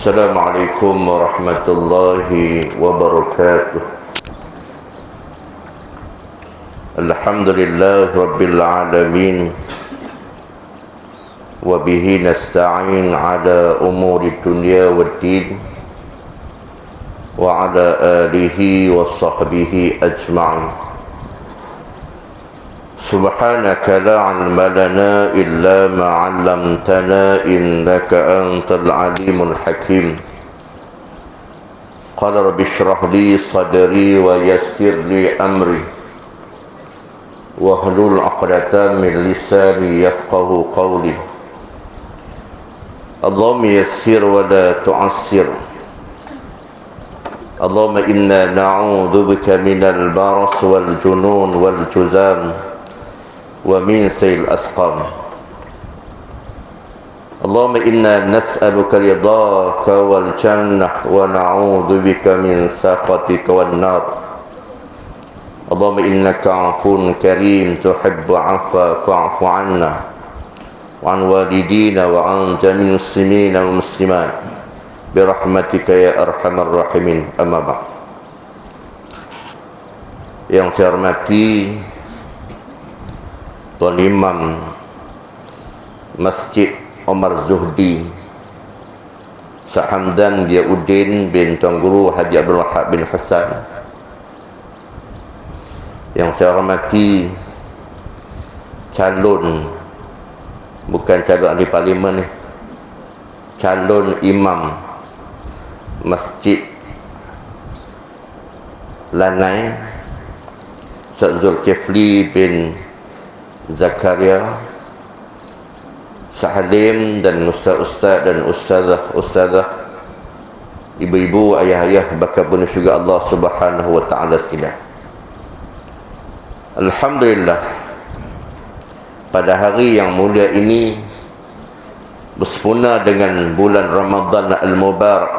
السلام عليكم ورحمة الله وبركاته. الحمد لله رب العالمين، وبه نستعين على أمور الدنيا والدين، وعلى آله وصحبه أجمعين. سبحانك لا علم لنا إلا ما علمتنا إنك أنت العليم الحكيم. قال رب اشرح لي صدري ويسر لي أمري واحلل عقدة من لساني يفقه قولي. اللهم يسر ولا تعسر. اللهم إنا نعوذ بك من البرص والجنون والجذام ومن سيء الأسقام. اللهم إنا نسألك رضاك والجنة ونعوذ بك من سخطك والنار. اللهم إنك عفو كريم تحب عفا فاعف عنا وعن والدينا وعن جميع المسلمين والمسلمات برحمتك يا أرحم الراحمين. أما بعد. Yang saya hormati Tuan Imam Masjid Omar Zuhdi Syekh Hamdan Diauddin bin Tuan Guru Haji Abdul Wahab bin Hassan. Yang saya hormati calon, bukan calon ahli parlimen ni, calon imam Masjid Lanai Ustaz Zulkifli bin Zakaria Sahalim, dan ustaz-ustaz dan ustazah, ibu-ibu, ayah-ayah, bakal bunuh syurga Allah Subhanahu wa ta'ala sekalian. Alhamdulillah, pada hari yang mulia ini bersempena dengan bulan Ramadan Al-Mubarak,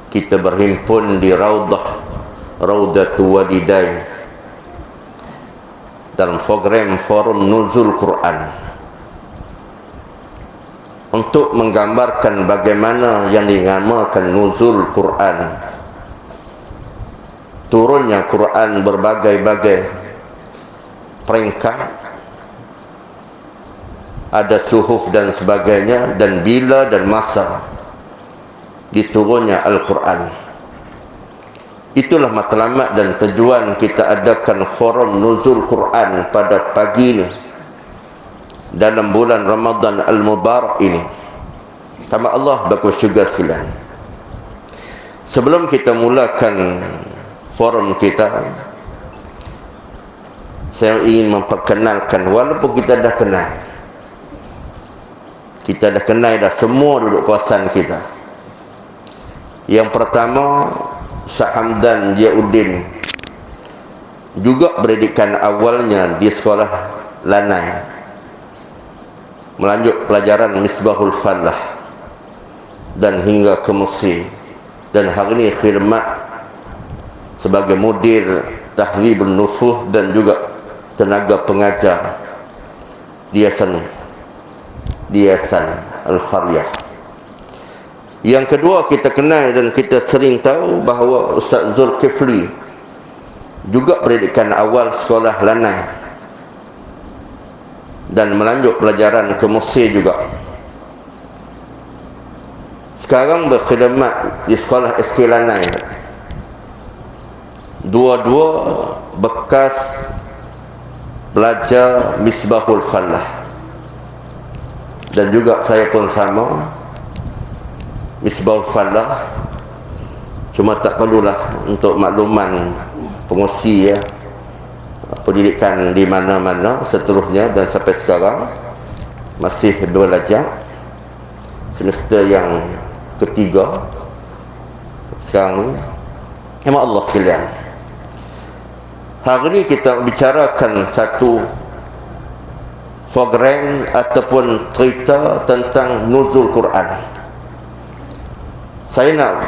kita berhimpun di Raudatul Walidain dalam program Forum Nuzul Quran untuk menggambarkan bagaimana yang dinamakan Nuzul Quran, turunnya Quran berbagai-bagai peringkat, ada suhuf dan sebagainya, dan bila dan masa diturunnya Al-Quran. Itulah matlamat dan tujuan kita adakan Forum Nuzul Quran pada pagi ini dalam bulan Ramadan Al-Mubarak ini. Sama Allah bagus juga sekalian. Sebelum kita mulakan forum kita, saya ingin memperkenalkan, walaupun kita dah kenal, kita dah kenal dah semua duduk kawasan kita. Yang pertama, Syekh Hamdan Diauddin, juga pendidikan awalnya di sekolah Lanai, melanjut pelajaran Misbahul Falah dan hingga ke Mesir, dan hari ini khidmat sebagai mudir Tahribun Nufuh dan juga tenaga pengajar di Yayasan Al-Khairiyah. Yang kedua, kita kenal dan kita sering tahu bahawa Ustaz Zulkifli juga pendidikan awal sekolah Lanai dan melanjut pelajaran ke Mesir juga. Sekarang berkhidmat di sekolah SK Lanai. Dua-dua bekas belajar Misbahul Falah, dan juga saya pun sama Misbahul Falah, cuma tak perlulah untuk makluman pengusi ya, pendidikan di mana-mana seterusnya, dan sampai sekarang masih belajar semester yang ketiga sekarang. Emang Allah sekalian, hari ini kita bicarakan satu program ataupun cerita tentang Nuzul Quran. Saya nak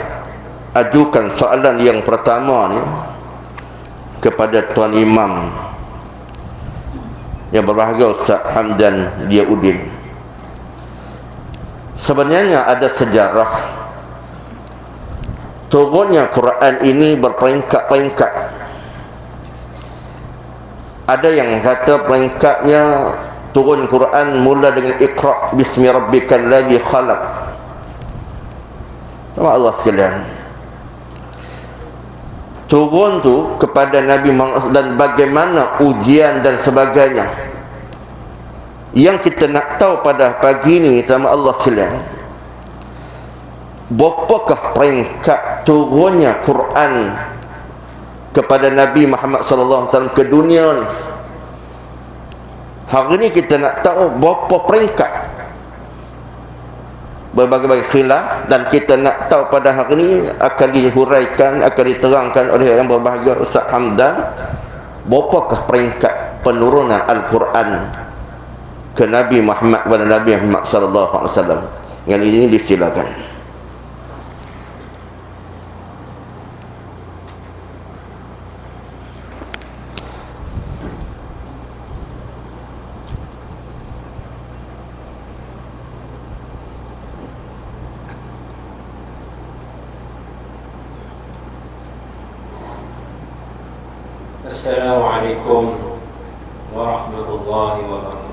ajukan soalan yang pertama ni kepada Tuan Imam yang berbahagia Ustaz Hamdan Diauddin. Sebenarnya ada sejarah turunnya Quran ini berperingkat-peringkat. Ada yang kata peringkatnya turun Quran mula dengan Iqra bismi rabbikal ladzi khalaq. Sama Allah sekalian, turun tu kepada Nabi Muhammad dan bagaimana ujian dan sebagainya. Yang kita nak tahu pada pagi ini sama Allah sekalian, berapakah peringkat turunnya Quran kepada Nabi Muhammad SAW ke dunia ni? Hari ni kita nak tahu berapa peringkat, berbagai-bagai khilaf, dan kita nak tahu pada hari ni akan dihuraikan, akan diterangkan oleh yang berbahagia Ustaz Hamdan, berapakah peringkat penurunan Al-Quran ke Nabi Muhammad pada Nabi Muhammad SAW. Yang ini disilakan. Assalamualaikum warahmatullahi wabarakatuh.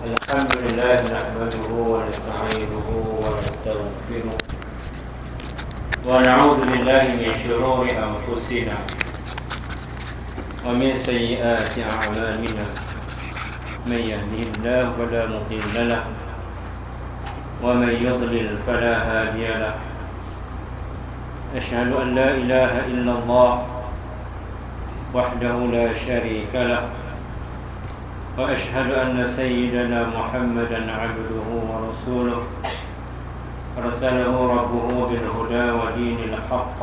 Alhamdulillah nahmaduhu wa nasta'inuhu wa nastaghfiruh wa na'udzu billahi min shururi anfusina wa min sayyiati a'malina. Man yahdihillahu fala mudilla lahu wa man yudlil fala hadiya lahu. أشهد أن لا إله إلا الله وحده لا شريك له وأشهد أن سيدنا محمدا عبده ورسوله أرسله ربه بالهدى ودين الحق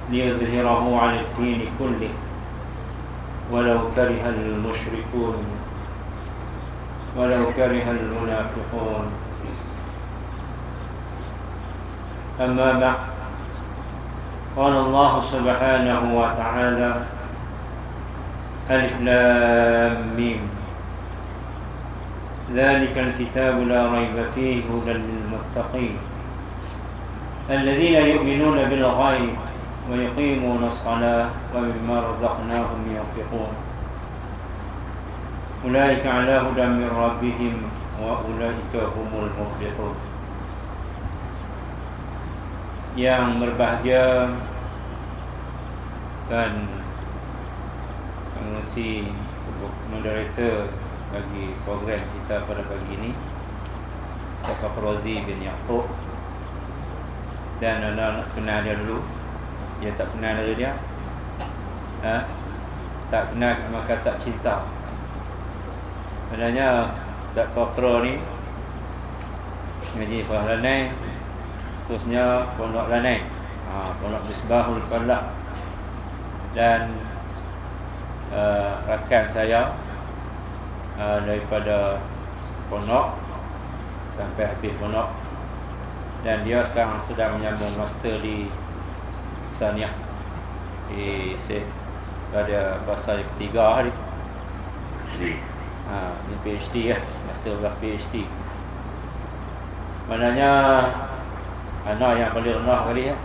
ليظهره على الدين كله ولو كره المشركون ولو كره المنافقون. أما بعد، قال الله سبحانه وتعالى: ألف لام ميم ذلك الكتاب لا ريب فيه هدى للمتقين الذين يؤمنون بالغيب ويقيمون الصلاة ومما رزقناهم ينفقون أولئك على هدى من ربهم وأولئك هم المفلحون. Yang berbahagia dan pengurusi moderator bagi program kita pada pagi ini, Pak Fauzi bin Yaqub, dan anda nak kenal dia dulu. Dia tak kenal dia, tak kenal maka tak cinta. Sebenarnya tak Fakro ni ngaji Fahlanai, khususnya Pondok Lanai, Pondok Misbahul Falah, dan rakan saya daripada Pondok sampai habis Pondok, dan dia sekarang sedang menyambung master di Saniah di pada bahasa yang ketiga hari ni PhD ya, master lah PhD. Maknanya anak yang paling rendah kali ya,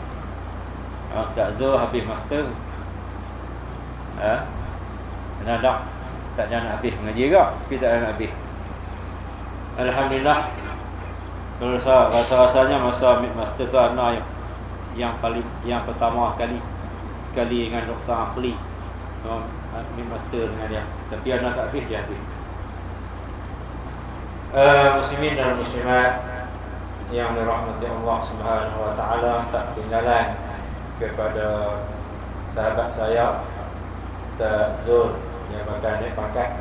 Ustaz Zul habis master, anak tak nak habis mengaji ke, tapi tak nak habis. Alhamdulillah, kalau rasa-rasanya masa master tu anak yang pertama kali dengan Dr. Akli ambil master dengan dia, tapi anak tak habis, dia habis. Muslimin dan muslimat yang dirahmati Allah Subhanahu wa taala, tak ketinggalan kepada sahabat saya Ustaz Zul yang bakal naik pangkat,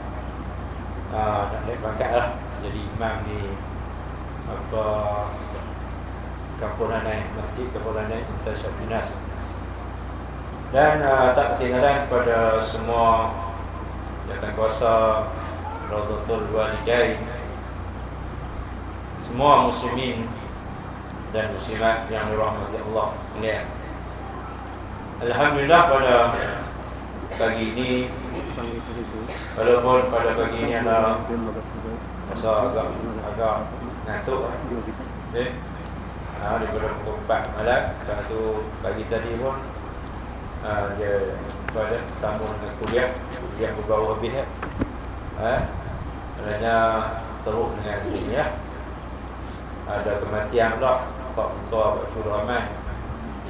nak naik pangkat lah jadi imam di Kampung Lanai, Masjid Kampung Lanai Intan Syafinas. Dan tak ketinggalan kepada semua jawatankuasa Raudhatul Walidain, semua muslimin dan muslimat yang dirahmati Allah sekalian. Alhamdulillah, pada pagi ini, walaupun pada pagi ini adalah Rasa agak ngantuk lah. Okay. Daripada pukul 4 malam. Lepas tu pagi tadi pun dia pada sambung dengan kuliah berbau habis adanya teruk dengan sini ya. Ada kematian pula Pak Mutua Pak Tur Rahman.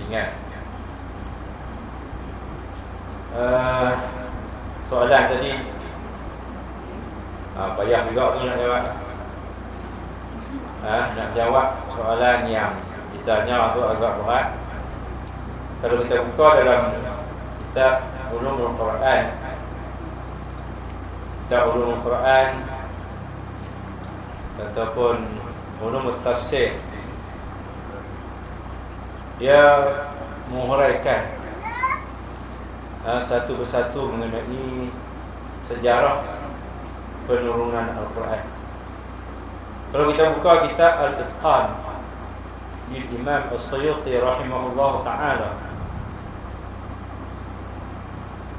Ingat soalan tadi payah juga tu nak jawab. Nak jawab soalan yang ditanya tu agak berat. Kalau kita buka dalam kitab Ulumul Quran, ataupun Ulumul Tafsir, dia menghuraikan satu persatu mengenai sejarah penurunan Al-Quran. Kalau kita buka kitab Al-Itqan di Imam As-Suyuti rahimahullah ta'ala,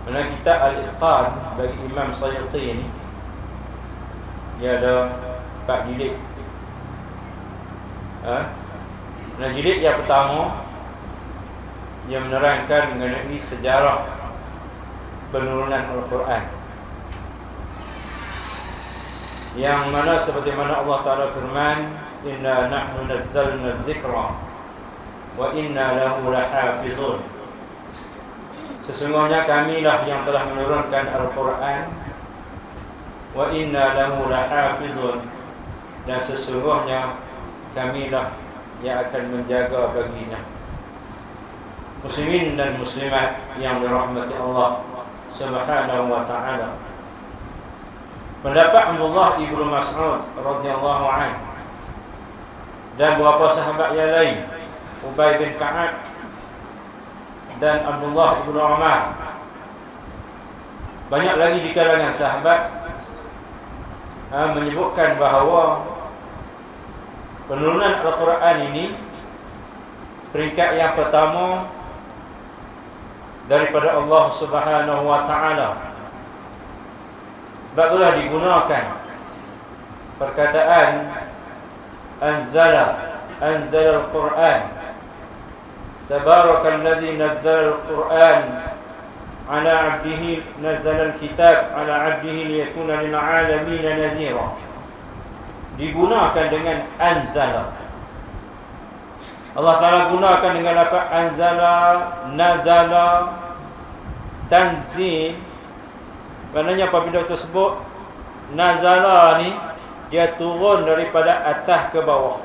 mana kitab Al-Itqan bagi Imam Suyuti ini, dia ada 4 jilid. Nah, jilid yang pertama dia menerangkan mengenai sejarah penurunan Al-Quran, yang mana seperti mana Allah Ta'ala firman, inna nahnu nazzalna dzikra wa inna lahu lahafizun. Sesungguhnya kamilah yang telah menurunkan Al-Quran, wa inna lahu lahafizun, dan sesungguhnya kamilah yang akan menjaga baginya. Muslimin dan muslimat yang dirahmati Allah Subhanahu wa ta'ala, pendapat Abdullah ibnu Mas'ud radhiyallahu anhu dan beberapa sahabat yang lain, Ubay bin Ka'ab dan Abdullah ibnu Umar, banyak lagi di kalangan sahabat menyebutkan bahawa penurunan Al-Quran ini peringkat yang pertama daripada Allah Subhanahu wa ta'ala. Sebab itulah digunakan perkataan anzala al-Quran, tabarakalladzi nazzala al-Quran ala 'abdihi, nazzala al-kitab ala 'abdihi liyakuna lil 'alamin nadhira. Digunakan dengan anzala. Allah Ta'ala gunakan dengan lafaz anzala, nazala, tanzil. Maknanya apabila tersebut nazala ni, dia turun daripada atas ke bawah.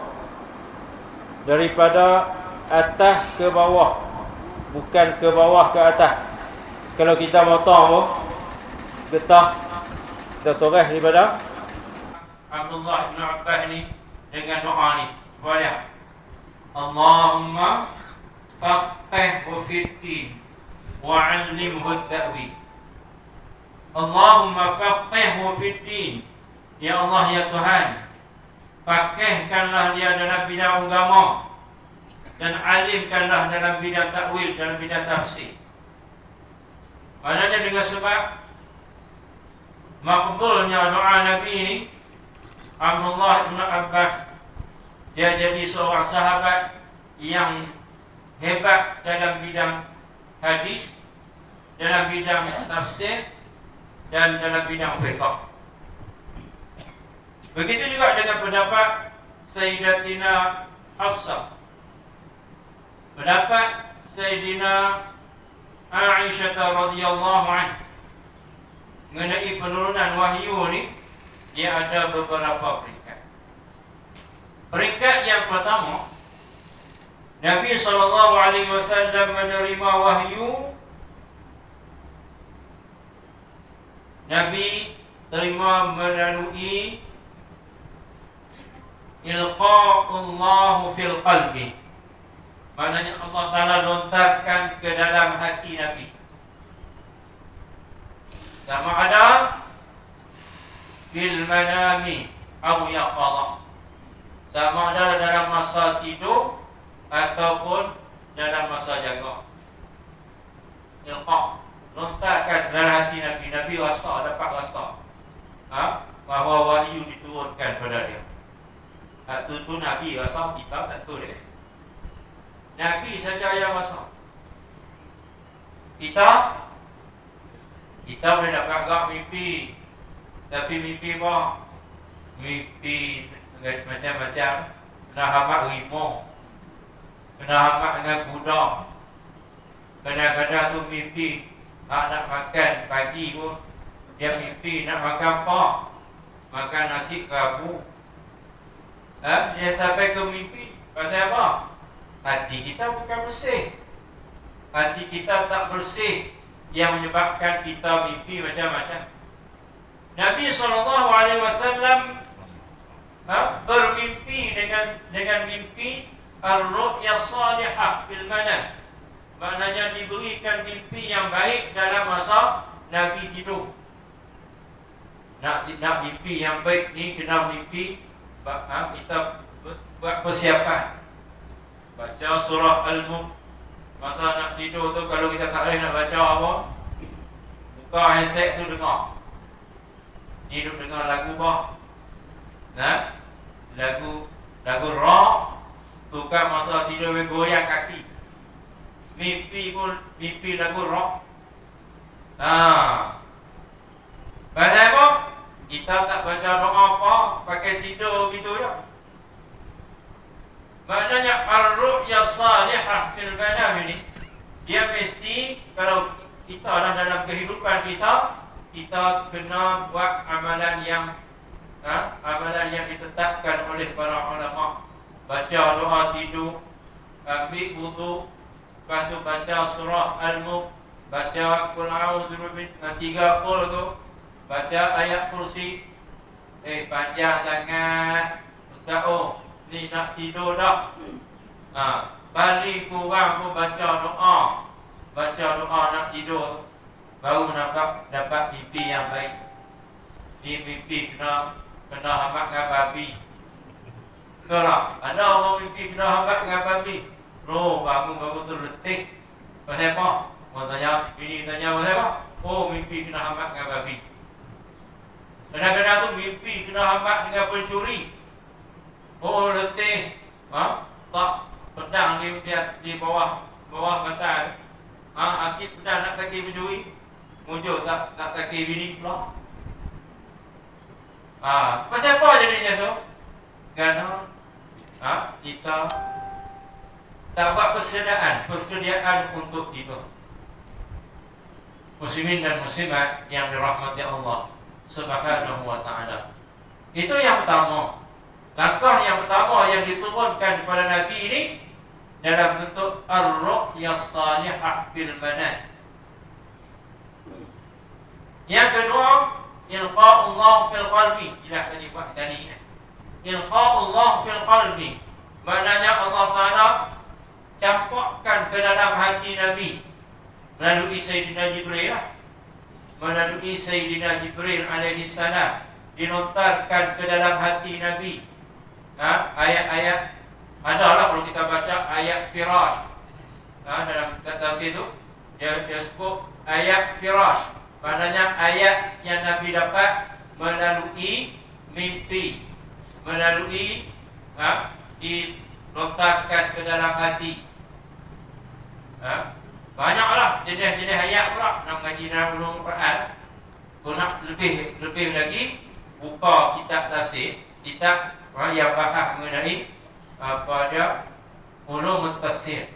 Daripada atas ke bawah, bukan ke bawah ke atas. Kalau kita motong pun getah, kita toreh daripada Abdullah bin Abbas ni dengan doa ni. Boleh. Allahumma faqihhu fid-din wa 'allimhu at-ta'wil. Allahumma faqihhu fid-din. Ya Allah, ya Tuhan, faqihkanlah dia dalam bidang agama dan alimkanlah dalam bidang takwil, dalam bidang tafsir. Maknanya dengan sebab makbulnya doa Nabi ini, Abdullah bin Abbas, dia jadi seorang sahabat yang hebat dalam bidang hadis, dalam bidang tafsir, dan dalam bidang fiqh. Begitu juga dengan pendapat Sayyidatina Hafsah, pendapat Sayyidina Aisyah radhiyallahu anha mengenai penurunan wahyu ni, dia ada beberapa peringkat. Peringkat yang pertama, Nabi SAW menerima wahyu. Nabi terima melalui ilqa'ullahu fil qalbi. Maknanya Allah Ta'ala lontarkan ke dalam hati Nabi. Sama ada fil manami aw yaqadha, sama ada dalam masa tidur ataupun dalam masa jaga. Ilqa, lontarkan dalam hati Nabi. Nabi rasa, dapat rasa bahawa wahyu diturunkan. diturunkan pada dia. Tak tu Nabi rasa kita tak tu dia. Nabi saja yang rasa. Kita boleh dapat agak mimpi, tapi mimpi apa? Mimpi macam-macam. Kena hamak rimau, kena hamak dengan kuda. Kadang-kadang tu mimpi nak makan pagi pun, dia mimpi nak makan apa? Makan nasi kerabu. Dia sampai ke mimpi pasal apa? Hati kita bukan bersih. Hati kita tak bersih, yang menyebabkan kita mimpi macam-macam. Nabi SAW bermimpi dengan mimpi ar-ru'ya salihah fil manam. Maknanya diberikan mimpi yang baik dalam masa Nabi tidur. Nak mimpi yang baik ni kena mimpi kita buat persiapan. Baca surah Al-Mulk. Masa nak tidur tu, kalau kita tak boleh nak baca apa, buka headset tu dengar. Ni duduk dengar lagu apa? Lagu rock. Tukar masa tidur goyang kaki. Mimpi pun mimpi lagu rock. Pasal apa? Kita tak baca doa apa, pakai tidur gitu ya. Maknanya ar-ru'ya salihah fil manam ini, dia mesti kalau kita dalam kehidupan kita kena buat amalan yang ditetapkan oleh para ulama. Baca doa tidur, ambil wudu, lepas tu baca surah Al-Mulk, baca qul a'udzu birabbin 30 tu, baca ayat kursi. Panjang sangat ustaz, ni nak tidur dah. Balik kurang pun baca doa nak tidur, baru dapat mimpi yang baik. Ni mimpi kena hamak dengan babi. Betul tak? Ada orang mimpi kena hamak dengan babi. Bangun terletih. Pasal apa? Orang tanya, bini tanya pasal apa? Mimpi kena hamak dengan babi. Kadang-kadang tu mimpi kena hamak dengan pencuri. Letih. Tak pedang di bawah mata. Akid pedang nak kaki pencuri. Muncul tak kaki bini pula. Pasal apa jadinya tu? Kerana kita tak buat persediaan untuk itu. Muslimin dan muslimat yang dirahmati Allah Subhanahu wa ta'ala. Itu yang pertama. Langkah yang pertama yang diturunkan kepada Nabi ini dalam bentuk ar-ru'ya salihah fil manam. Yang kedua, ilqa'ullah fil qalbi. Silahkan dibuat sekali. Ilqa'ullah fil qalbi, maknanya Allah Ta'ala campakkan ke dalam hati Nabi melalui Sayyidina Jibril alaihi salam, dilontarkan ke dalam hati Nabi ayat-ayat. Adalah kalau kita baca ayat firash, dalam tafsir itu dia sebut ayat firash, maknanya ayat yang Nabi dapat melalui mimpi, melalui dilontarkan ke dalam hati. Banyaklah jenis-jenis ayat pula nak mengaji dalam ulum Quran. Kalau nak lebih lagi, buka kitab tafsir, kitab yang bahas mengenai pada ulum tafsir.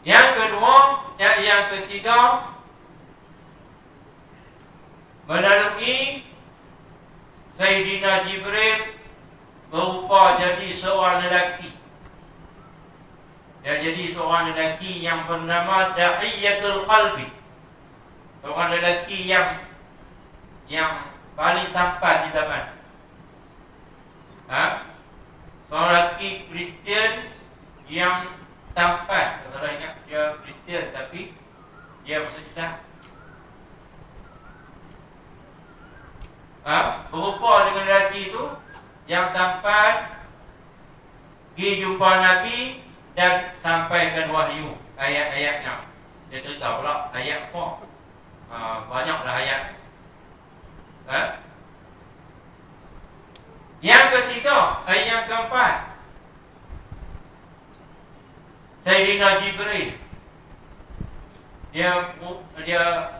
Yang ketiga, melalui Sayyidina Jibril berupa jadi seorang lelaki. Dia jadi seorang lelaki yang bernama Dahiyatul Qalbi. Seorang lelaki yang paling tampan di zaman. Seorang lelaki Kristian yang tampan. Kalau ingat dia Kristian tapi dia maksudnya berupa dengan lelaki itu yang tampan, pergi jumpa Nabi dan sampaikan wahyu ayat-ayatnya. Dia cerita pula ayat apa? Banyaklah ayat. Yang ketiga, yang keempat, Sayyidina Jibril dia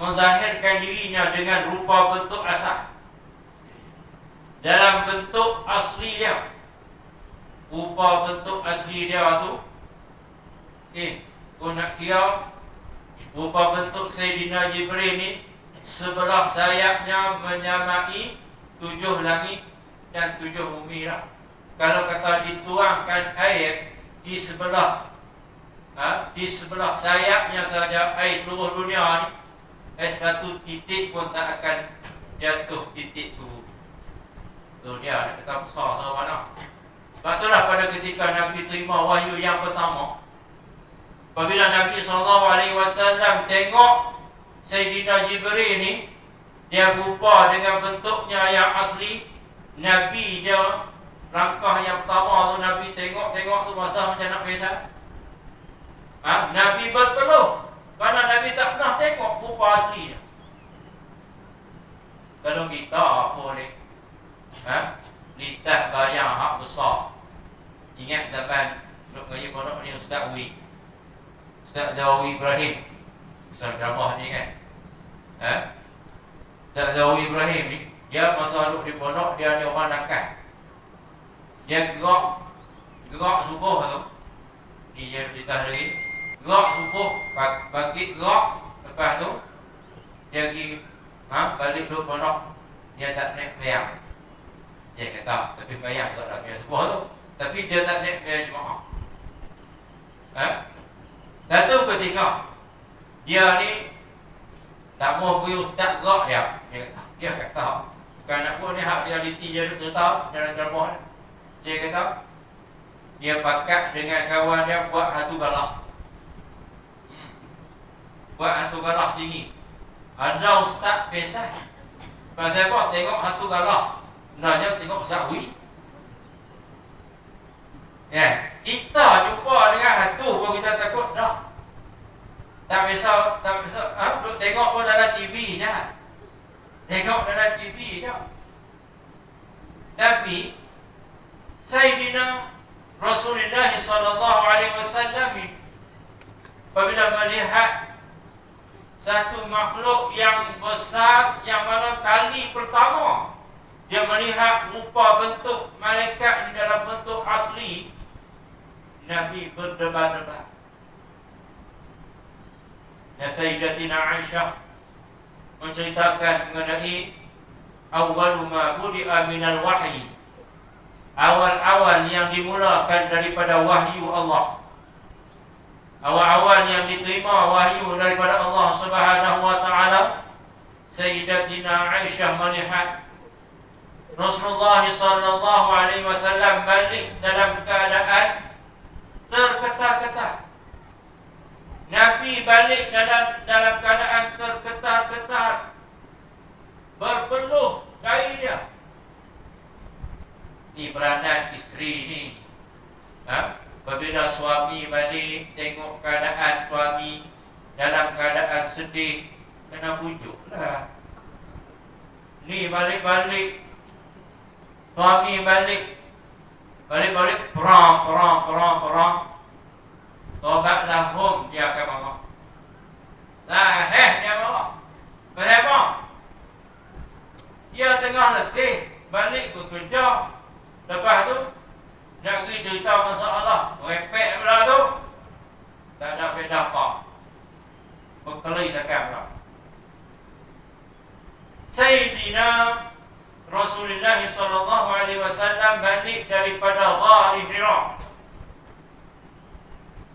menzahirkan dirinya dengan rupa bentuk asal. Dalam bentuk asli dia, rupa bentuk asli dia tu, kau nak kira rupa bentuk Sayyidina Jibril ni, sebelah sayapnya menyamai 7 langit dan 7 bumi lah. Kalau kata dituangkan air di sebelah sayapnya saja, air seluruh dunia ni, satu titik pun tak akan jatuh titik tu. Tu dia nak kata besar sama mana. Sebab itulah pada ketika Nabi terima wahyu yang pertama, apabila Nabi SAW tengok Sayyidina Jibril ni, dia berupa dengan bentuknya yang asli. Nabi dia, langkah yang pertama tu Nabi tengok tu masa macam nak pesan. Nabi berpeluh kerana Nabi tak pernah tengok rupa asli dia. Kalau kita apa ni, litat bayang hak besar. Ingat zaman duduk ngaji pondok ni Ustaz Zawi Ibrahim, Ustaz Jabah ni kan, Ustaz Zawi Ibrahim ni, dia masa duduk di pondok, dia ni orang nakal. Dia gerak subuh tu, ni dia cerita lagi, gerak subuh, pagi gerak, lepas tu dia pergi balik duduk pondok, dia tak naik bayang. Dia kata, tapi bayang tak ada bayang subuh tu, tapi dia tak naik bayang jemaah. Satu ketika dia ni tak mau pergi ustaz gerak dia kata bukan nak buat ni hak realiti dia cerita dalam ceramah. Dia kata dia pakat dengan kawan dia buat hatu galah. Buat hatu galah tinggi. Ada ustaz pesan. Pasal apa? Tengok hatu galah. Sebenarnya tengok sawi. Ya, kita jumpa dengan hatu pun kita takut dah. Tak bisa duduk tengok pun dalam TV je. Tengok dalam TV je. Tapi Sayyidina Rasulullah SAW apabila melihat satu makhluk yang besar, yang mana kali pertama dia melihat rupa bentuk malaikat di dalam bentuk asli, Nabi berdebar-debar. Dan Sayyidatina Aisyah menceritakan mengenai awwalu ma budi'a minal wahyi, awal-awal yang dimulakan daripada wahyu Allah, awal-awal yang diterima wahyu daripada Allah Subhanahu wa taala. Sayyidatina Aisyah melihat Rasulullah sallallahu alaihi wasallam balik dalam keadaan terketar-ketar. Nabi balik dalam keadaan terketar-ketar, berpeluh dari dia. Ni peranan isteri ni. Apabila suami balik, tengok keadaan suami dalam keadaan sedih, kena bujuklah. Ni balik-balik, suami balik perang. Tobatlah hum, dia akan marah. Sahih dia marah. Kenapa? Dia tengah letih, balik bekerja. Lepas tu nak pergi cerita masalah, repek pula tu, tak ada beda apa. Berkeli sakam pula. Sayyidina Rasulullah SAW balik daripada Ghari Hira.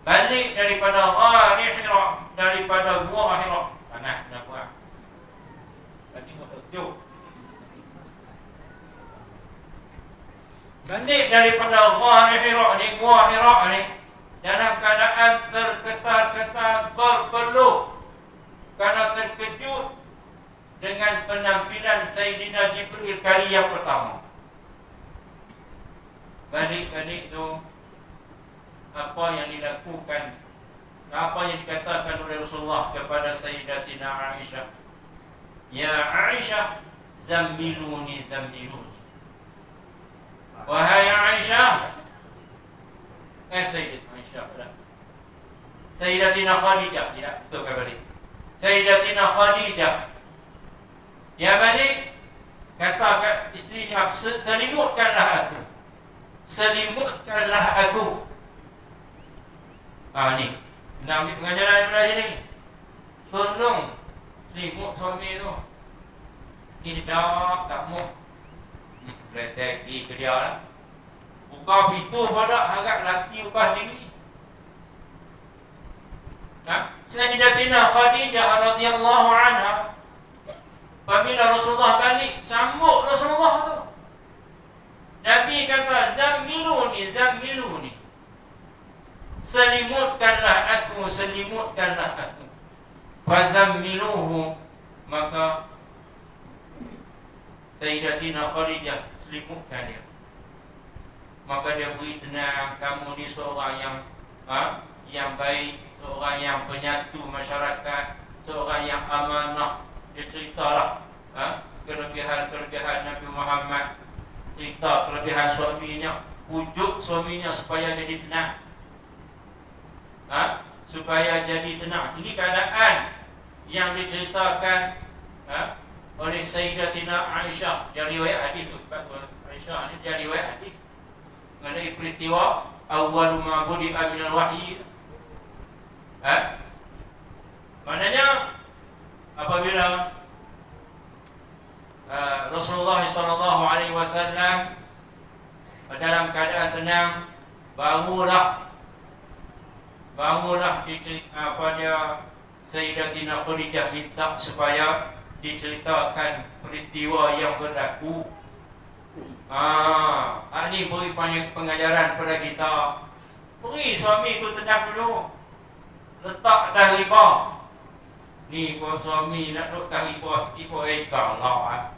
Balik daripada Ghari Hira, daripada Gua Hira. Panas dah puas. Tadi masa sejuk. Balik daripada Ghari Hira ni, Gua Hira ni, dalam keadaan terketar-ketar, berpeluh kerana terkejut dengan penampilan Sayyidina Jibril kali yang pertama. Balik-balik tu, apa yang dilakukan, apa yang dikatakan oleh Rasulullah kepada Sayyidatina Aisyah, ya Aisyah, zammiluni. Wahai Aisyah, Sayyidatina Aisyah dah. Sayyidatina Khadijah, tidak betul kan balik. Sayyidatina Khadijah, ya balik, kata kat isterinya, selimutkanlah aku, selimutkanlah aku. Ni, nak ambil pengajaran daripada ni. Tolong selimut suami tu. Tidak, tak mau. Letak pergi ke dia lah. Buka pintu pada harap lelaki upah tinggi. Sayyidatina Khadijah radhiyallahu anha, apabila Rasulullah balik, sambut Rasulullah tu. Nabi kata, zammiluni, zammiluni. Selimutkanlah aku, selimutkanlah aku. Fazammiluhu. Maka Sayyidatina Khadijah selimutkan dia. Maka dia beri tenang, kamu ni seorang yang baik, seorang yang penyatu masyarakat, seorang yang amanah. Dia ceritalah kelebihan-kelebihan Nabi Muhammad, cerita kelebihan suaminya, pujuk suaminya supaya jadi tenang, supaya jadi tenang. Ini keadaan yang diceritakan oleh Sayyidatina Aisyah. Dia riwayat hadis tu. Aisyah ni dia riwayat hadis mengenai peristiwa awwalu ma budi'a minal wahyi. Maknanya apabila Rasulullah SAW dalam keadaan tenang, barulah pada Sayyidatina Khadijah minta supaya diceritakan peristiwa yang berlaku. Ini beri pengajaran kepada kita. Beri suami tu tenang dulu, letak atas riba. Ni pun suami nak duduk atas riba, riba ekar lah.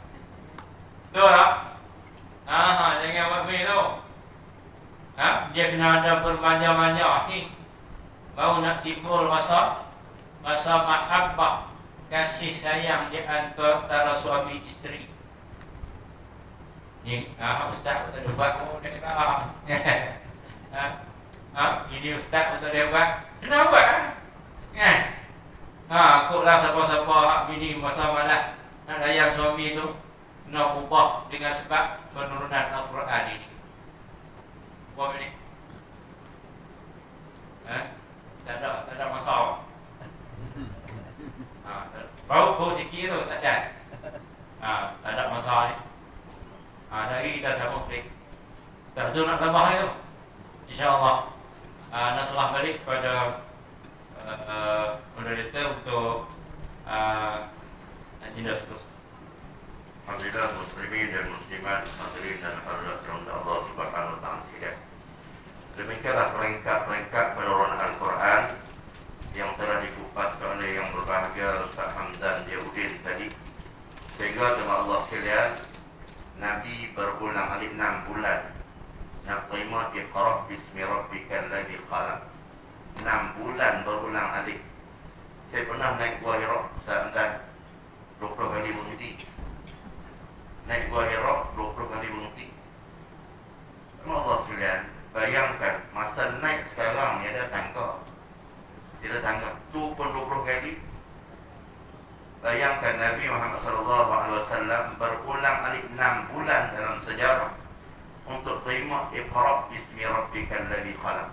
Betul tak? Jangan buat macam tu. Dia kena ada bermanja-manja ni, baru nak timbul masa mahabbah, kasih sayang di antara suami isteri. Ni, ustaz betul dia buat. Dia kata, ini ustaz betul dia buat. Kenapa buat? Kuklah siapa-siapa bini masa malas nak layan suami tu, kena ubah dengan sebab penurunan Al-Quran ini. Buat ni. Tak ada masalah. Bau sikit tu tak ada. Tak ada masalah ni. Lagi kita sambung balik. Tak betul nak tambah lagi tu, InsyaAllah. Nasalah balik kepada moderator untuk agenda seterusnya. Alhamdulillah muslimin dan muslimat, hadirin dan hadirat yang Allah Subhanahu wa taala sekalian. Demikianlah pelengkap penurunan Al-Quran yang telah dikupas oleh yang berbahagia Ustaz Hamdan Yahudin tadi. Sehingga dengan Allah sekalian, Nabi berulang kali 6 bulan nak terima Iqra' bismi rabbikal ladzi khalaq. 6 bulan berulang kali. Saya pernah naik Gua Hira, Ustaz Hamdan, 20 kali berhenti. Naik Gua Hira 20 kali berhenti. Allah sekalian, bayangkan masa naik sekarang ni ada tangga. Tidak tangga, tu pun 20 kali. Bayangkan Nabi Muhammad SAW berulang kali 6 bulan dalam sejarah untuk terima Iqra' bismi rabbikal ladzi khalaq.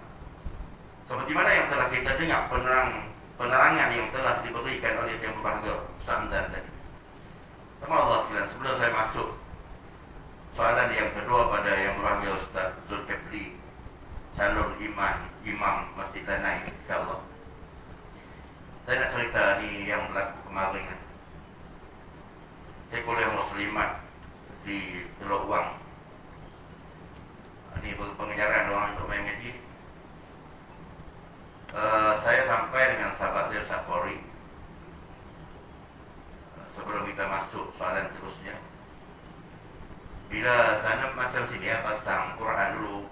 Seperti mana yang telah kita dengar penerangan yang telah diberikan oleh yang berbahagia Ustaz Hamdan tadi. Sama Allah sekalian, sebelum saya masuk soalan yang kedua pada yang berbahagia Ustaz Zulkifli, calon imam Masjid Lanai, insyaAllah. Saya nak cerita ni yang berlaku kemarin. Saya kuliah muslimat di Teluk Wang. Ini pengajaran orang untuk main ngaji. Saya sampai dengan sahabat saya Safari. Sebelum kita masuk soalan terusnya, bila sana macam sini pasang Quran dulu.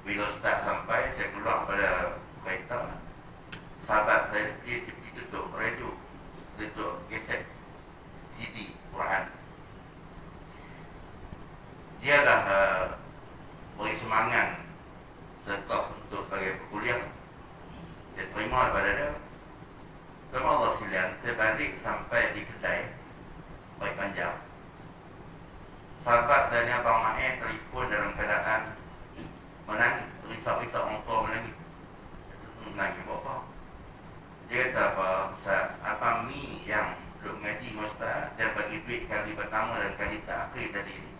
Bila start sampai, saya keluar pada kereta. Sahabat saya dia tutup radio, tutup kaset CD Quran. Dia dah balik sampai di kedai Baik Panjang. Sahabat saya Abang Ma'e telefon dalam keadaan menangis, risau-risau orang tua menangis. Menangis buat apa? Dia kata apa, Ustaz, abang ni yang duduk ngaji Ustaz dan bagi duit kali pertama dan kali terakhir tadi ni.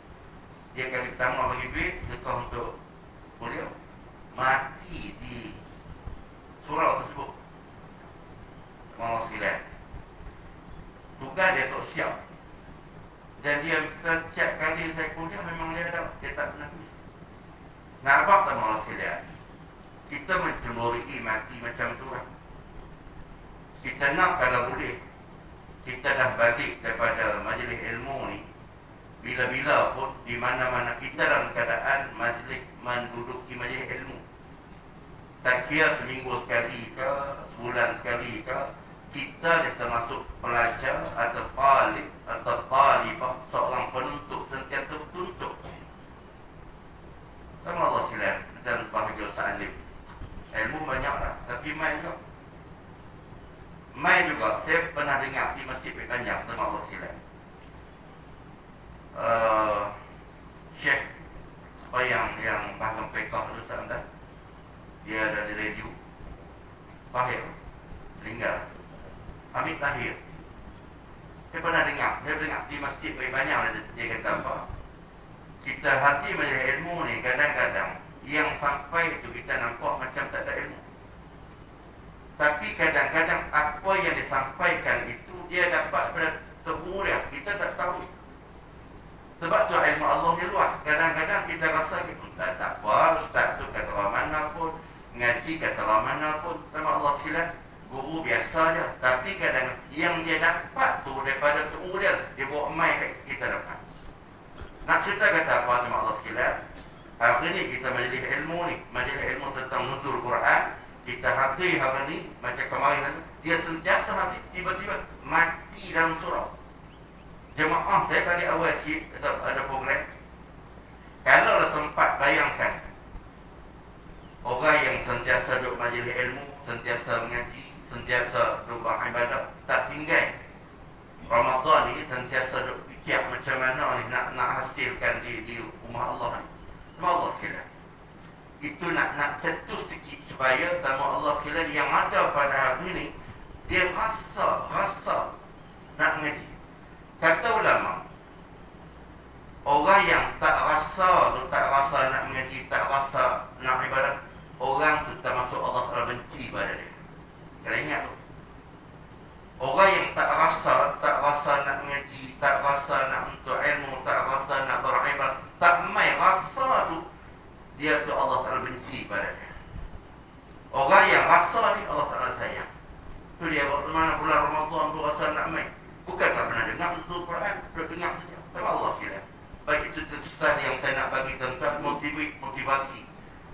Dia kali pertama bagi duit sedekah untuk beliau mati di surau tersebut. Allah sekalian, tugas dia tak siap. Dan dia setiap kali saya kuliah memang dia tak menangis. Nampak tak Allah sekalian? Kita mencemburuki mati macam tu lah. Kita nak kalau boleh kita dah balik daripada majlis ilmu ni, bila-bila pun di mana-mana kita dalam keadaan majlis menduduki majlis ilmu, tak kira seminggu sekali ke, sebulan sekali ke, kita termasuk pelajar atau talib atau talibah, seorang penuntut sentiasa tuntut. Sama Allah silam dan bahagia salim. Ilmu banyaklah, tapi main juga. Main juga, saya pernah dengar di Masjid Baik Panjang, sama Allah silam. Syekh apa yang bahasa pekah tu tak ada. Dia ada di radio. Tahir meninggal. Amit Tahir. Saya pernah dengar di Masjid Baik Panjang dia kata apa? Kita hati majlis ilmu ni kadang-kadang yang sampai itu kita nampak macam tak ada ilmu. Tapi kadang-kadang apa yang disampaikan itu dia dapat pada tubuh dia, kita tak tahu. Sebab tu ilmu Allah ni luas. Kadang-kadang kita rasa tak apa, ustaz tu kata orang mana pun, ngaji kata orang mana pun, sama Allah silat, guru biasa je. Tapi kadang yang dia dapat tu daripada tubuh dia bawa mai kita dapat. Nak cerita kata apa sama Allah silat? Hari ni kita majlis ilmu ni, majlis ilmu tentang nuzul Quran. Kita hati hari ni macam kemarin tadi, dia sentiasa hati tiba-tiba mati dalam surau. Jemaah saya balik awal sikit ada program. Kalau sempat bayangkan orang yang sentiasa duduk majlis ilmu, sentiasa mengaji, sentiasa duduk beribadah, tak tinggal Ramadan ni, sentiasa duduk fikir macam mana ni nak hasilkan di rumah Allah ni. Sama Allah sekalian, itu nak cetus sikit supaya sama Allah sekalian yang ada pada hari ni dia rasa nak mengaji. Kata ulama, orang yang tak rasa nak mengaji, tak rasa nak ibadah, orang tu termasuk Allah Ta'ala benci pada dia. Kalian ingat tu? Orang yang tak rasa nak mengaji, tak rasa nak untuk ilmu, tak rasa nak beribadah, tak mai rasa tu, dia tu Allah Ta'ala benci pada dia. Orang yang rasa ni Allah Ta'ala sayang. Tu dia waktu mana bulan Ramadan tu rasa nak mai. Bukan tak pernah dengar nuzul Quran, pernah dengar saja. Sama Allah sekalian. Baik itu terusan yang saya nak bagi tentang motivasi.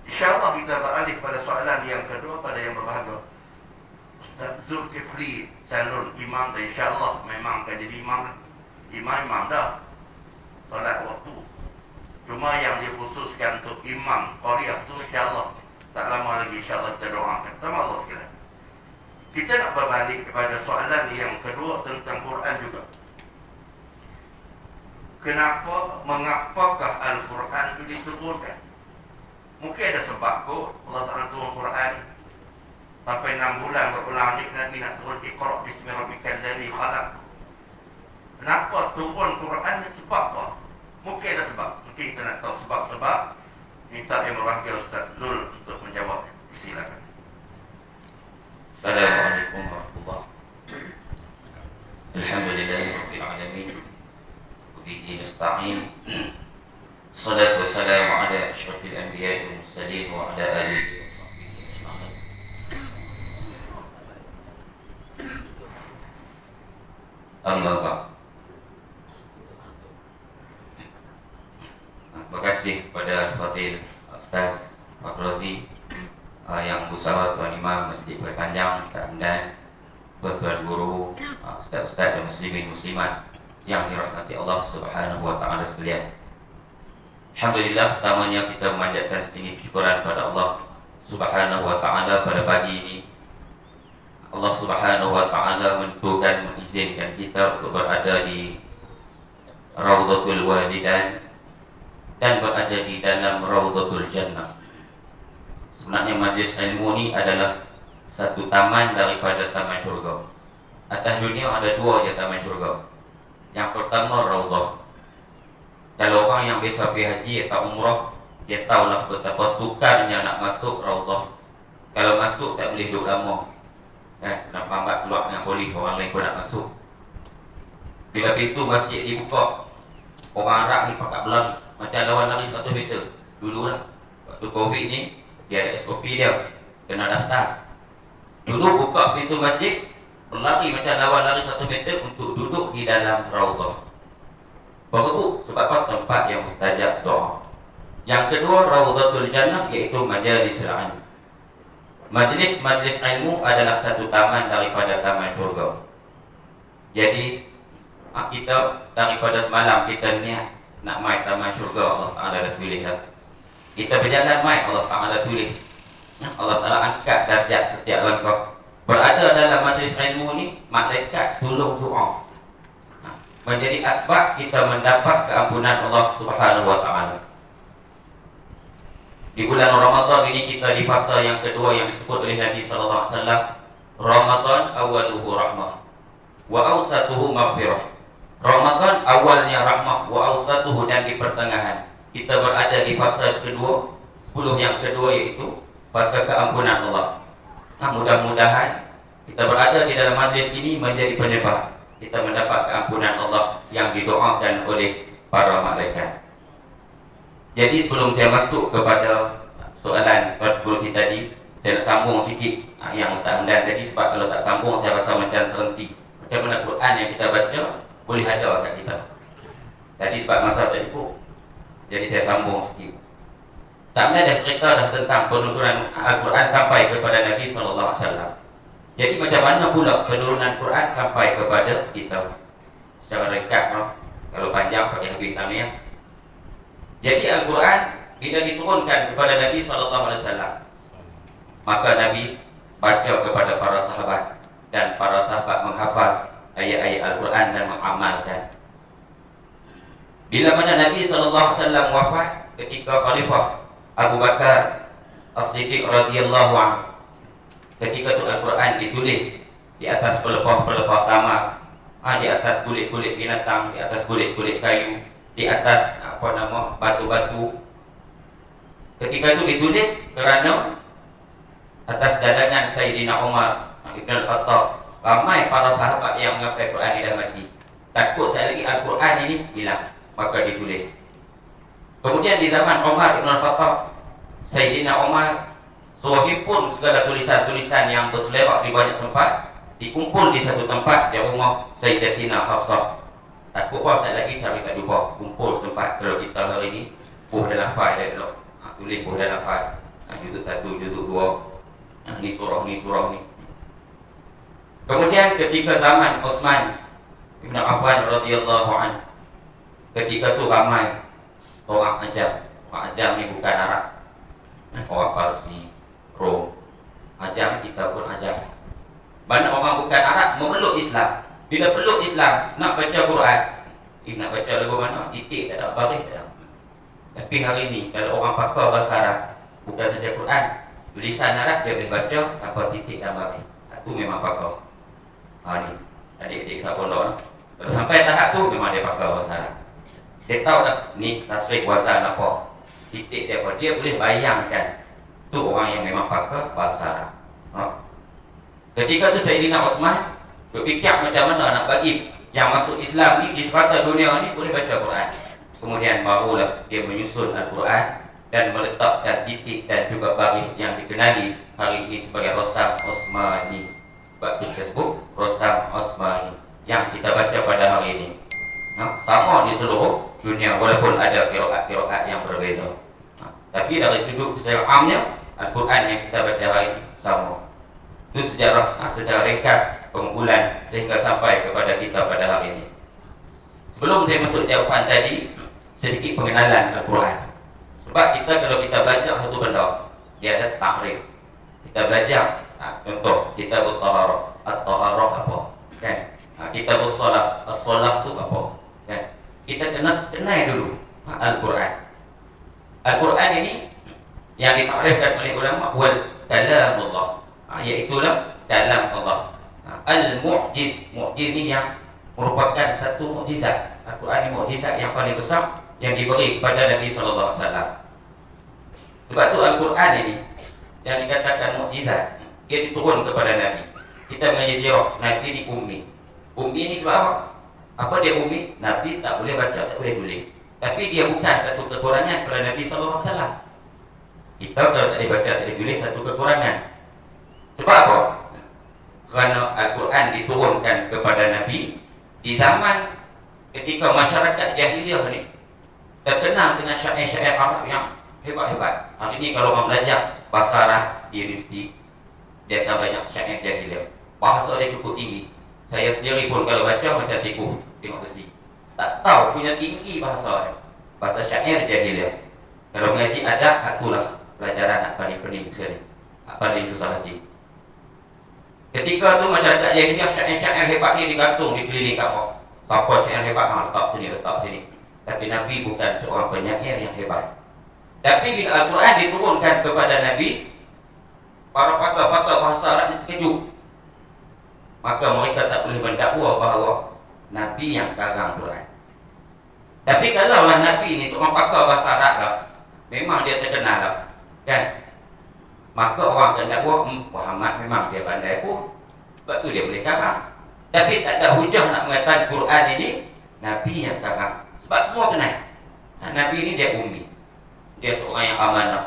InsyaAllah kita beralih pada soalan yang kedua pada yang berbahagia. Ustaz Zulkifli calon imam dan insyaAllah memang akan jadi imam. Imam dah solat waktu. Cuma yang dikhususkan untuk imam Qaryah tu insyaAllah tak lama lagi insyaAllah kita doakan. Sama Allah sekalian. Kita nak berbalik kepada soalan yang kedua tentang Quran juga. Mengapakah Al-Quran itu diturunkan? Mungkin ada sebab kot Allah Ta'ala turun Quran sampai 6 bulan berulang ni Nabi nak turun Iqra' bismi rabbikal ladzi khalaq. Kenapa turun Quran ni, sebab apa? Mungkin ada sebab. Mungkin kita nak tahu sebab-sebab. Minta yang berbahagia Ustaz Zul untuk menjawab. Silakan. Assalamualaikum warahmatullahi wabarakatuh. Alhamdulillahi rabbil alamin. Wabihi nasta'in. Salatu wassalamu ala asyrafil anbiya'i wal mursalin wa ala alihi wa sahbihi ajma'in. Amma ba'd. Terima kasih kepada Fadil Ustaz Fakhrazi yang bersama Tuan Imam Masjid Baik Panjang, Ustaz Hamdan, Tuan Guru, Ustaz-Ustaz dan Muslimin Muslimat yang dirahmati Allah Subhanahu wa Ta'ala sekalian. Alhamdulillah, pertamanya kita memanjatkan setinggi syukuran pada Allah Subhanahu wa Ta'ala pada pagi ini. Allah Subhanahu wa taala menentukan, mengizinkan kita untuk berada di Raudhatul Walidan dan berada di dalam Raudhatul Jannah. Sebenarnya majlis ilmu ni adalah satu taman daripada taman syurga. Atas dunia ada dua je taman syurga. Yang pertama Raudhah. Kalau orang yang biasa pergi haji atau umrah, dia tahulah betapa sukarnya nak masuk Raudhah. Kalau masuk tak boleh duduk lama, kan? Nak lambat keluar dengan polis, orang lain pun nak masuk. Bila pintu masjid dibuka, orang Arab ni pakat berlari macam lawan lari 1 meter. Dululah waktu Covid ni, dia ada SOP dia, kena daftar. Dulu buka pintu masjid, berlari macam lawan lari 1 meter untuk duduk di dalam Raudhah. Baru tu sebab apa? Tempat yang mustajab doa. Yang kedua Raudhatul Jannah, iaitu majlis ilmu. Majlis ilmu adalah satu taman daripada taman syurga. Jadi kita daripada semalam kita niat nak mai taman syurga, Allah Ta'ala dah tulis dah. Kita berjalan mai, Allah Ta'ala tulis. Allah Ta'ala angkat darjat setiap langkah. Berada dalam majlis ilmu ni, malaikat tolong doa, menjadi asbab kita mendapat keampunan Allah Subhanahu wa taala. Di bulan Ramadan ini kita di fasa yang kedua yang disebut oleh Nabi sallallahu alaihi wasallam, Ramadan awaluhu rahmah wa awsatuhu maghfirah. Ramadan awalnya rahmah, wa awsatuhu, dan di pertengahan kita berada di fasa kedua, 10 yang kedua, yaitu fasa keampunan Allah. Nah, mudah-mudahan kita berada di dalam majlis ini menjadi penyebab kita mendapat keampunan Allah yang didoakan oleh para malaikat. Jadi sebelum saya masuk kepada soalan berkursi tadi, saya nak sambung sikit yang Ustaz Hamdan tadi, sebab kalau tak sambung saya rasa macam terhenti. Macam mana Quran yang kita baca boleh ada kat kita. Tadi sebab masa tadi pun, jadi saya sambung sikit. Tak ada cerita dah tentang penurunan Al-Quran sampai kepada Nabi SAW. Jadi macam mana pula penurunan Quran sampai kepada kita? Secara ringkas, no? Kalau panjang pakai habis namanya. Jadi Al-Quran bila diturunkan kepada Nabi SAW, maka Nabi baca kepada para sahabat, dan para sahabat menghafaz ayat-ayat Al-Quran dan mengamalkan. Bila mana Nabi SAW wafat, ketika Khalifah Abu Bakar As-Siddiq radhiyallahu anhu, ketika itu Al-Quran ditulis di atas pelepah-pelepah tamar, di atas kulit-kulit binatang, di atas kulit-kulit kayu, di atas batu-batu. Ketika itu ditulis kerana atas dadangan Sayyidina Umar Ibn Al-Khattab, ramai para sahabat yang menghafal Quran dah mati. Takut sekali lagi Al-Quran ini hilang, maka ditulis. Kemudian di zaman Umar Ibn Al-Khattab, Sayyidina Umar suruh himpun segala tulisan-tulisan yang berselerak di banyak tempat, dikumpul di satu tempat di rumah Sayyidatina Hafsah. Takut apa saya lagi cari kat jumpa, kumpul setempat. Kalau kita hari ni buh dalam file dia dulu, tulis buh dalam file, juzuk 1, juzuk 2, ni surah ni. Kemudian ketika zaman Utsman Ibn Affan radhiyallahu anhu, ketika tu ramai orang Ajam. Orang Ajam ni bukan Arab, orang Parsi, Rom. Ajam, kita pun Ajam. Banyak orang bukan Arab memeluk Islam. Bila peluk Islam, nak baca Quran, nak baca lagu mana, titik tak ada, baris tak ada. Tapi hari ni kalau orang pakar bahasa Arab, bukan saja Quran, tulisan Arab dia boleh baca tanpa titik dan baris. Itu memang pakar. Ni adik-adik kita pondok, kalau sampai tahap tu memang dia pakar bahasa Arab. Dia tahu dah ni tasrif wazan apa, titik dia apa, dia boleh bayangkan. Tu orang yang memang pakar bahasa Arab. Ketika tu Sayyidina Utsman berfikir macam mana nak bagi yang masuk Islam ni di seluruh dunia ni boleh baca Quran. Kemudian barulah dia menyusun Al-Quran dan meletakkan titik dan juga baris yang dikenali hari ini sebagai Rasam Osmani. Sebab itu Facebook Rasam Osmani yang kita baca pada hari ini. Sama di seluruh dunia walaupun ada qiraat-qiraat yang berbeza. Tapi dari sudut secara amnya Al-Quran yang kita baca hari ini sama. Itu sejarah secara ringkas pengumpulan sehingga sampai kepada kita pada hari ini. Sebelum saya masuk jawapan tadi, sedikit pengenalan Al-Quran. Sebab kita kalau kita belajar satu benda, dia ada takrif. Kita belajar Contoh kitab at-taharah. At-taharah apa? Kan? Kitab as-salat. As-salat tu apa? Kan? Kita kena kenal dulu Al-Quran. Al-Quran ini yang ditakrifkan oleh ulama wal kalamullah, iaitulah kalam Allah. Al-mu'jiz. Mu'jiz ni yang merupakan satu mukjizat. Al-Quran ini mukjizat yang paling besar yang diberi kepada Nabi sallallahu alaihi wasallam. Sebab tu Al-Quran ini yang dikatakan mukjizat, dia diturun kepada Nabi. Kita mengaji sirah, Nabi ni ummi. Ummi ni sebab apa? Apa dia ummi? Nabi tak boleh baca, tak boleh tulis. Tapi dia bukan satu kekurangan kepada Nabi sallallahu alaihi wasallam. Kita kalau tak boleh baca, tak boleh tulis, satu kekurangan. Sebab apa? Kerana Al-Quran diturunkan kepada Nabi di zaman ketika masyarakat jahiliah ni terkenal dengan syair-syair Arab yang hebat-hebat. Hari ini kalau orang belajar bahasa Arab di universiti, dia akan banyak syair jahiliah. Bahasa dia cukup tinggi. Saya sendiri pun kalau baca macam tipu tengok besi. Tak tahu punya tinggi bahasa dia. Bahasa syair jahiliah. Kalau mengaji adab, itulah pelajaran nak paling pening sekali. Paling susah hati. Ketika tu masyarakat jahiliah syair-syair hebat ni digantung di keliling Kaabah. Siapa syair hebat, letak sini, letak sini. Tapi Nabi bukan seorang penyair yang hebat. Tapi bila Al-Quran diturunkan kepada Nabi, para pakar-pakar bahasa Arab ni terkejut. Maka mereka tak boleh mendakwa bahawa Nabi yang karang Quran. Tapi kalaulah Nabi ni seorang pakar bahasa Arab lah, memang dia terkenal lah, kan? Maka orang akan dakwa Muhammad memang dia pandai pun, sebab tu dia boleh karang. Tapi tak ada hujah nak mengatakan Quran ini Nabi yang karang. Sebab semua kenal Nabi ini dia ummi, dia seorang yang amanah.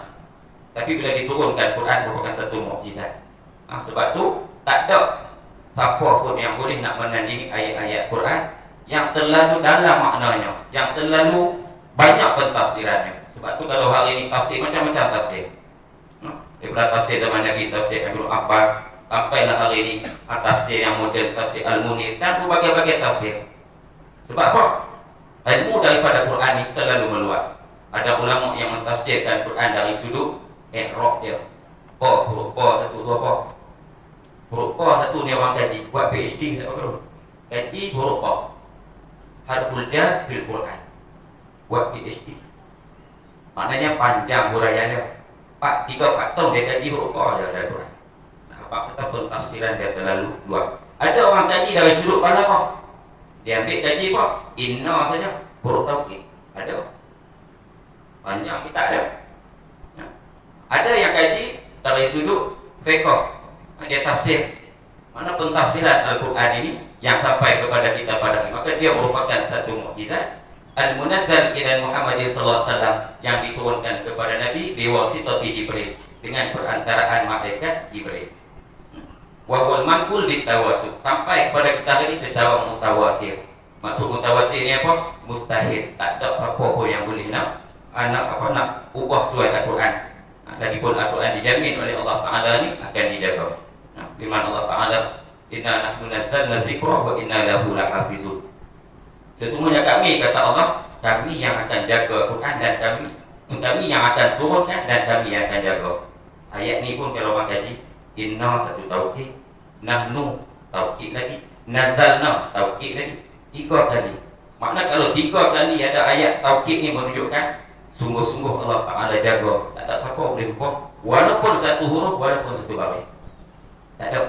Tapi bila diturunkan Quran merupakan satu mukjizat. Sebab tu tak ada siapa pun yang boleh nak menandingi ayat-ayat Quran yang terlalu dalam maknanya, yang terlalu banyak pentafsirannya. Sebab tu kalau hari ini tafsir macam-macam tafsir. Daripada tafsir zaman Nabi, tafsir Ibnu Abbas, sampailah hari ini tafsir yang moden, tafsir Al-Munir dan berbagai-bagai tafsir. Sebab apa? Ilmu daripada Quran ini terlalu meluas. Ada ulama yang mentafsirkan Quran dari sudut i'rab dia. Huruf pa satu, dua pa. Huruf pa satu ni orang kaji, buat PhD tak perlu. Kaji huruf pa. Harful jar fil Quran. Buat PhD. Maknanya panjang huraiannya. 3-4 tahun dia kaji huruf pa je dari Quran. Nampak kata tafsiran dia terlalu luas. Ada orang kaji dari sudut balaghah. Dia ambil kaji apa? Inna saja, huruf taukid. Ada. Banyak kita ada. Ada yang kaji dari sudut fiqh. Dia tafsir. Mana pentafsiran Al-Quran ini yang sampai kepada kita pada hari. Maka dia merupakan satu mukjizat Al-Munazzal ila Muhammad sallallahu alaihi wasallam yang diturunkan kepada Nabi biwasitati Jibril, dengan perantaraan malaikat Jibril. Wa huwal manqul bitawatur, sampai kepada kita hari secara mutawatir. Maksud mutawatir ni apa? Mustahil. Tak ada siapa pun yang boleh nak ubah suai Al-Quran. Lagipun Al-Quran dijamin oleh Allah Ta'ala ni akan dijaga. Firman Allah Ta'ala, inna nahnu nazzalna dzikra wa inna lahu lahafizun. Sesungguhnya kami, kata Allah, kami yang akan jaga Quran dan kami yang akan turunkan dan kami yang akan jaga. Ayat ni pun kalau orang kaji, inna satu taukid, nahnu taukid lagi, nazalna taukid lagi, 3 kali. Makna kalau 3 kali ada ayat taukid ni menunjukkan sungguh-sungguh Allah Ta'ala jaga. Tak ada siapa boleh ubah, walaupun satu huruf, walaupun satu baris. Tak ada.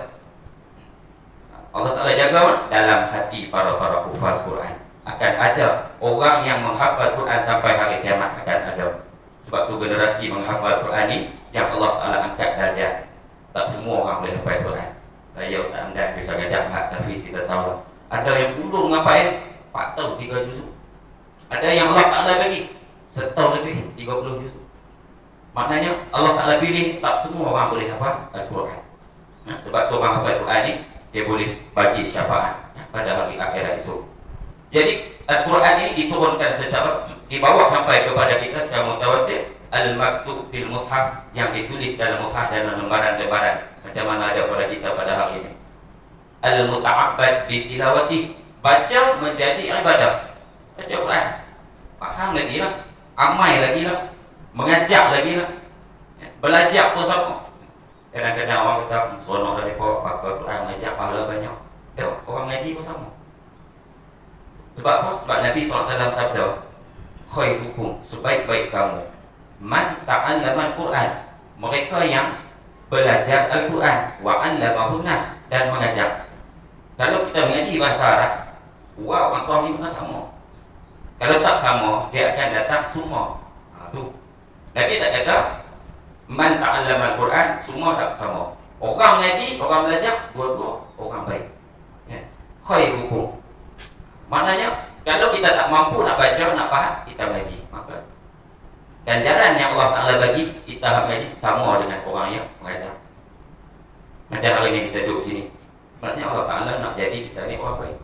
Allah Ta'ala jaga dalam hati para hufaz Quran. Akan ada orang yang menghafal Quran sampai hari kiamat, akan ada. Sebab tu generasi menghafal Quran ni yang Allah Ta'ala angkat darjat. Tak semua orang boleh hafal Quran. Saya tak angkat bisa ngajak Mak Hafiz, kita tahu. Ada yang dulu menghafal 4 tahun 3 juzuk. Ada yang Allah Ta'ala bagi setahun lebih 30 juzuk. Maknanya Allah Ta'ala pilih tak semua orang boleh hafal Al-Quran. Sebab tu orang hafal Quran ni dia boleh bagi syafaat pada hari akhirat esok. Jadi Al-Quran ini diturunkan secara, dibawa sampai kepada kita secara mutawatir. Al-maktub fil mushaf, yang ditulis dalam mushaf dan lembaran-lembaran, macam mana ada pada kita pada hari ini. Al-muta'abbad bi tilawati, baca menjadi ibadah. Baca Quran, faham lagi lah, amal lagi lah, mengajak lagi lah, belajar pun sama. Kadang-kadang orang kata seronok dari pakai Quran mengajar pahala banyak. Tengok orang ngaji pun sama. Sebab apa? Sebab Nabi SAW sabda, khairukum, sebaik-baik kamu, man ta'allama al-Quran, mereka yang belajar Al-Quran, wa 'allamahu nas, dan mengajar. Kalau kita mengaji bahasa Arab, wow, orang ni pun sama. Kalau tak sama, dia akan datang semua. Tu. Nabi tak kata man ta'allama al-Quran, semua tak sama. Orang mengaji, orang belajar, dua-dua orang baik. Ya. Khairukum. Maknanya kalau kita tak mampu nak baca, nak faham, kita mengaji. Maka ganjaran yang Allah Ta'ala bagi kita mengaji sama dengan orang yang mengajar. Macam hari ini kita duduk sini, maknanya Allah Ta'ala nak jadi kita ni orang baik.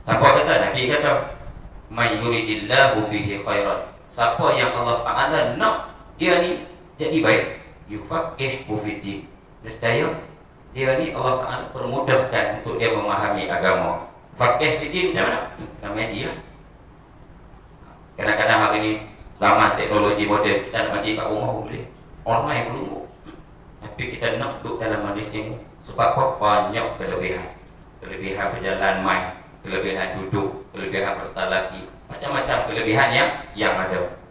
Siapa kata? Nabi kata, man yuridillahu bihi khairan, siapa yang Allah Ta'ala nak dia ni jadi baik, yufaqihu fiddin, nescaya dia ni Allah Ta'ala permudahkan untuk dia memahami agama. Faqih fiddin macam mana? Kita mengaji lah. Kadang-kadang hari ni zaman teknologi moden, kita nak mengaji kat rumah pun boleh, online pun. Tapi kita nak duduk dalam majlis ni sebab apa? Banyak kelebihan. Kelebihan berjalan main, kelebihan duduk, kelebihan bertalaki, macam-macam kelebihan yang ada.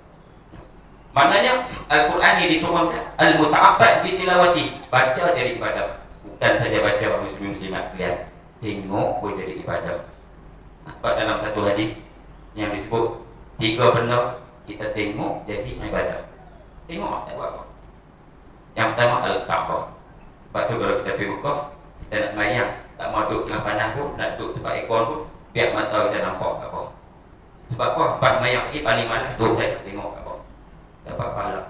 Maknanya Al-Quran ni diturunkan al-muta'abbad bi tilawati, baca dari ibadah. Bukan saja baca muslim-muslimat sekalian, tengok pun jadi ibadah. Sebab dalam satu hadis yang disebut 3 benda kita tengok jadi ibadah. Tengok tak buat apa. Yang pertama Al-Kaabah. Sebab tu kalau kita pergi Mekah, kita nak sembahyang, tak mau duduk tengah panas pun, nak duduk tempat ekor pun, biar mata kita nampak kat bawah. Sebab apa? Lepas sembahyang pergi paling malas, duduk saya tengok kat bawah, dapat pahala.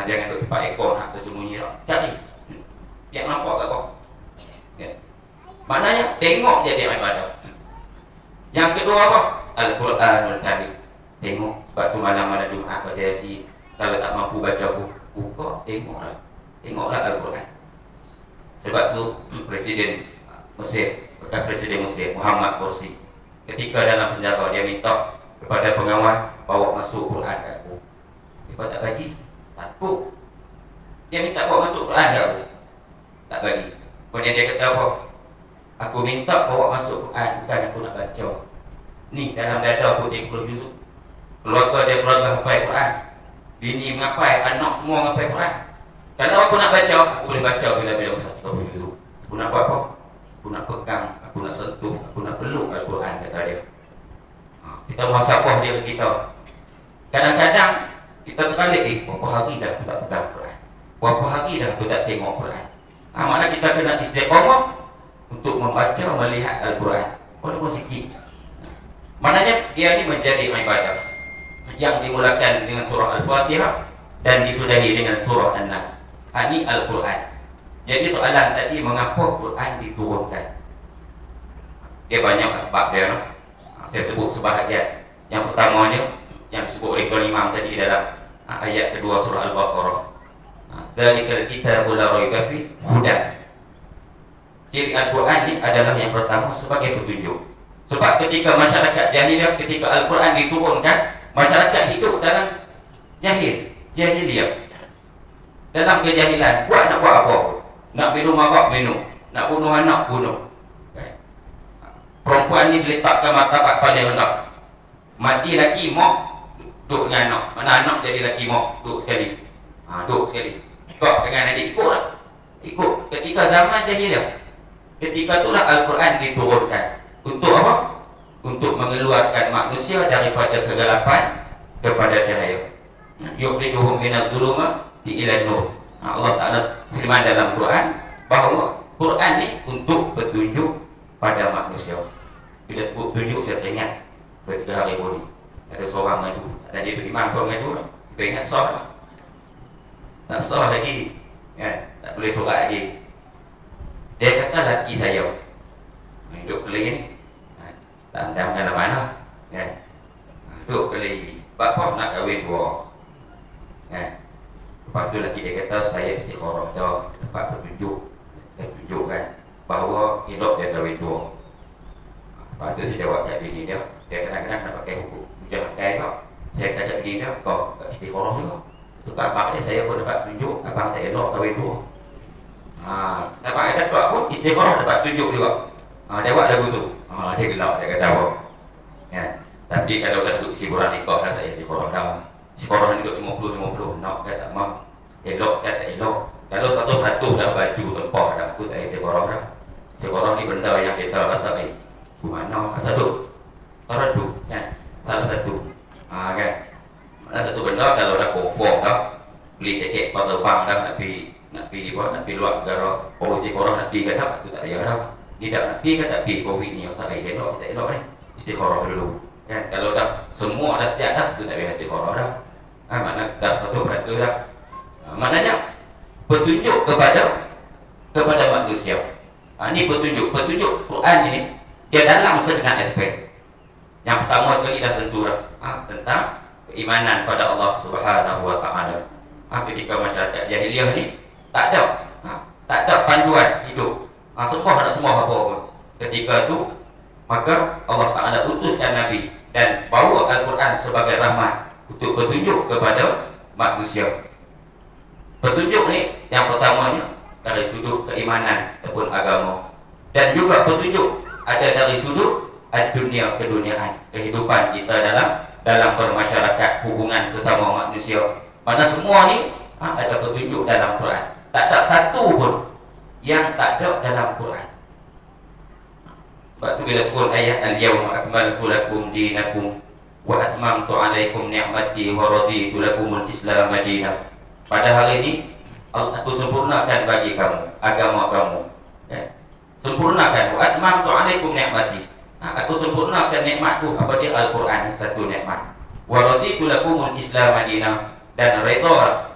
Jangan duduk tempat ekor, nak tersembunyi tak. Cari, biar nampak kat bawah. Ya. Maknanya tengok jadi ibadah. Yang kedua apa? Al-Quranul Karim. Tengok. Sebab tu malam-malam Jumaat pada Yasin, kalau tak mampu baca buka, tengoklah. Tengoklah Al-Quran. Sebab tu Presiden Mesir, bekas Presiden Mesir Muhammad Morsi, ketika dalam penjara dia minta kepada pengawal bawa masuk Quran kat aku. Dia tak bagi. Takut. Dia minta bawa masuk Quran kat aku, tak bagi. Kemudian dia kata apa? Aku minta bawa masuk Quran, bukan aku nak baca. Ni dalam dada aku 30 juzuk. Keluarga dia keluarga hafal Quran, bini menghafal, anak semua menghafal Quran. Kalau aku nak baca, aku boleh baca bila-bila masa 30 juzuk. Aku nak buat apa? Aku nak pegang, aku nak sentuh, aku nak peluk Al-Quran, kata dia. Kita muhasabah dia ke kita. Kadang-kadang kita terbalik, berapa hari dah aku tak pegang Quran, berapa hari dah aku tak tengok Quran. Maknanya kita kena istiqamah untuk membaca, melihat Al-Quran walaupun sikit. Maknanya dia ni menjadi ibadah yang dimulakan dengan surah Al-Fatihah dan disudahi dengan surah An-Nas. Ini Al-Quran. Jadi soalan tadi, mengapa Quran diturunkan? Dia banyak sebab dia. Saya sebut sebahagian. Yang pertamanya yang disebut oleh Tuan Imam tadi dalam ayat kedua surah Al-Baqarah. Zalikal kitabul la raiba fihi hudan. Ciri Al-Quran ini adalah yang pertama sebagai petunjuk. Sebab ketika masyarakat jahiliyah, ketika Al-Quran diturunkan, masyarakat hidup dalam jahiliyah, dalam kejahilan. Nak buat apa? Nak minum arak, minum. Nak bunuh anak, bunuh. Perempuan ni diletakkan martabat paling rendah. Mati laki, mak, duduk dengan anak. Mana anak jadi laki, mak, duduk sekali. Duduk sekali. Kau dengan adik, ikutlah. Ikut. Ketika zaman jahiliyah, ketika itulah Al-Quran diturunkan. Untuk apa? Untuk mengeluarkan manusia daripada kegelapan kepada cahaya. Yukhrijuhum minaz zulumati ilan nur. Allah Ta'ala firman dalam Quran bahawa Quran ni untuk petunjuk pada manusia. Bila sebut tunjuk, saya teringat ketika hari ini ada seorang maju, dan dia tu imam pun maju. Kita ingat sah lah. Tak sah lagi, tak boleh solat lagi. Dia kata laki saya duduk kelih ni, tak andam dalam mana, duduk kelih. Sebab apa nak kahwin dua? Lepas tu lagi dia kata, saya istikharah dah, dapat petunjuk. Dia tunjukkan bahawa hidup dia kahwin dua. Lepas tu saya jawab kat bini dia kadang-kadang nak pakai hukum jangan pakai kau. Saya kata bini dia, kau istikharah juga. Tukar abang dia, saya pun dapat tunjuk abang tak elok kahwin dua. Abang dia kata pun istikharah dapat tunjuk juga. Dia buat lagu tu. Dia gelap, dia kata apa. Ya. Tapi kalau dah duduk siburan nikah dah saya istikharah dah. Istikharah duduk 50-50. Nak kata mam, elok kata elok. Kalau 100% dah baju tempah dah, aku tak istikharah dah. Istikharah ni benda yang kita rasa mana kasaduk. Taraduk kan. Salah satu. Kan. Mana satu benda kalau dah confirm dah beli tiket terbang dah nak pergi luar negara. Oh istikharah nak pergi kata aku tak payah dah. Tidak nak pergi kata pergi covid ni usah elok kita elok ni. Istikharah dulu. Kan kalau dah semua dah siap dah tu tak payah istikharah dah. Mana dah 100% dah. Maknanya petunjuk kepada manusia. Ini petunjuk Quran ini dia dalam setengah aspek. Yang pertama sekali dah tentu dah tentang keimanan pada Allah Subhanahu wa taala. Ketika masyarakat jahiliah ni tak ada panduan hidup. Semua nak semua apa pun. Ketika tu maka Allah Taala utuskan nabi dan bawa Al-Quran sebagai rahmat untuk petunjuk kepada manusia. Petunjuk ni yang pertamanya dari sudut keimanan ataupun agama, dan juga petunjuk ada dari sudut dunia keduniaan, kehidupan kita dalam bermasyarakat, hubungan sesama manusia. Mana semua ni ada petunjuk dalam Quran. Tak ada satu pun yang tak ada dalam Quran. Sebab tu bila turun ayat al-yawma akmaltu lakum dinakum wa atmamtu alaikum ni'mati wa raditu lakumul Islam madinah. Pada hari ini aku sempurnakan bagi kamu agama kamu. Sempurnakan wa atmamtu alaikum ni'mati. Aku sempurnakan nikmatku. Apa dia? Al-Quran, satu nikmat. Wa raditu lakumul Islam madinah, dan redha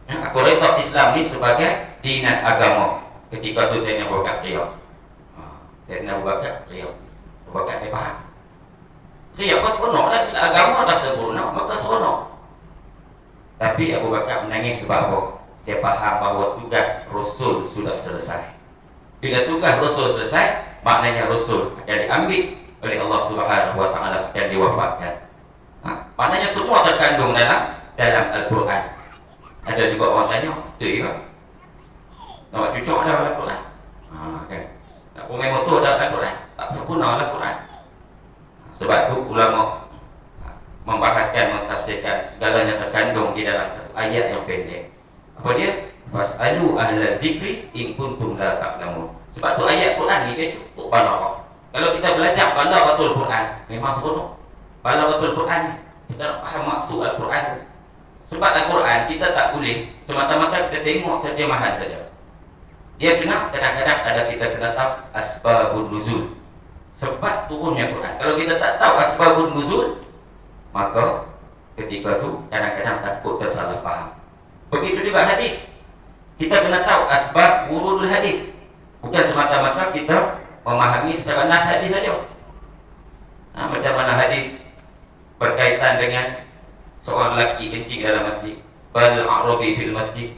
aku redha Islam ni sebagai dinan agama. Ketika tu saya nak buat qiyam. Saya nak buat qiyam. Buat dia faham. Qiyam pas seronok lah, bila agama dah sempurna maka seronok. Tapi Abu Bakar menangis sebab apa? Dia faham bahawa tugas Rasul sudah selesai. Bila tugas Rasul selesai, maknanya Rasul akan diambil oleh Allah Subhanahu wa taala dan diwafatkan. Maknanya semua terkandung dalam Al-Quran. Ada juga orang tanya, betul ke? Nak cucuk dalam Al-Quran? Kan? Nak pakai motor dalam Al-Quran? Tak sempurna Al-Quran. Sebab tu ulama membahaskan, mentafsirkan segalanya terkandung di dalam satu ayat yang pendek. Apa dia? Fas'alu ahla zikri in kuntum la ta'lamun. Sebab tu ayat Quran ni dia cukup balaghah. Kalau kita belajar balaghatul Quran, memang seronok. Balaghatul Quran ni kita nak faham maksud Al-Quran. Sebab Al-Quran kita tak boleh semata-mata kita tengok terjemahan saja. Dia kena, kadang-kadang ada kita kena tahu asbabun nuzul, sebab turunnya Quran. Kalau kita tak tahu asbabun nuzul, maka ketika tu kadang-kadang takut tersalah faham. Begitu juga hadis. Kita kena tahu asbab wurudul hadis. Bukan semata-mata kita memahami secara nas hadis saja. Macam mana hadis berkaitan dengan seorang lelaki kencing dalam masjid, bal a'rabi fil masjid.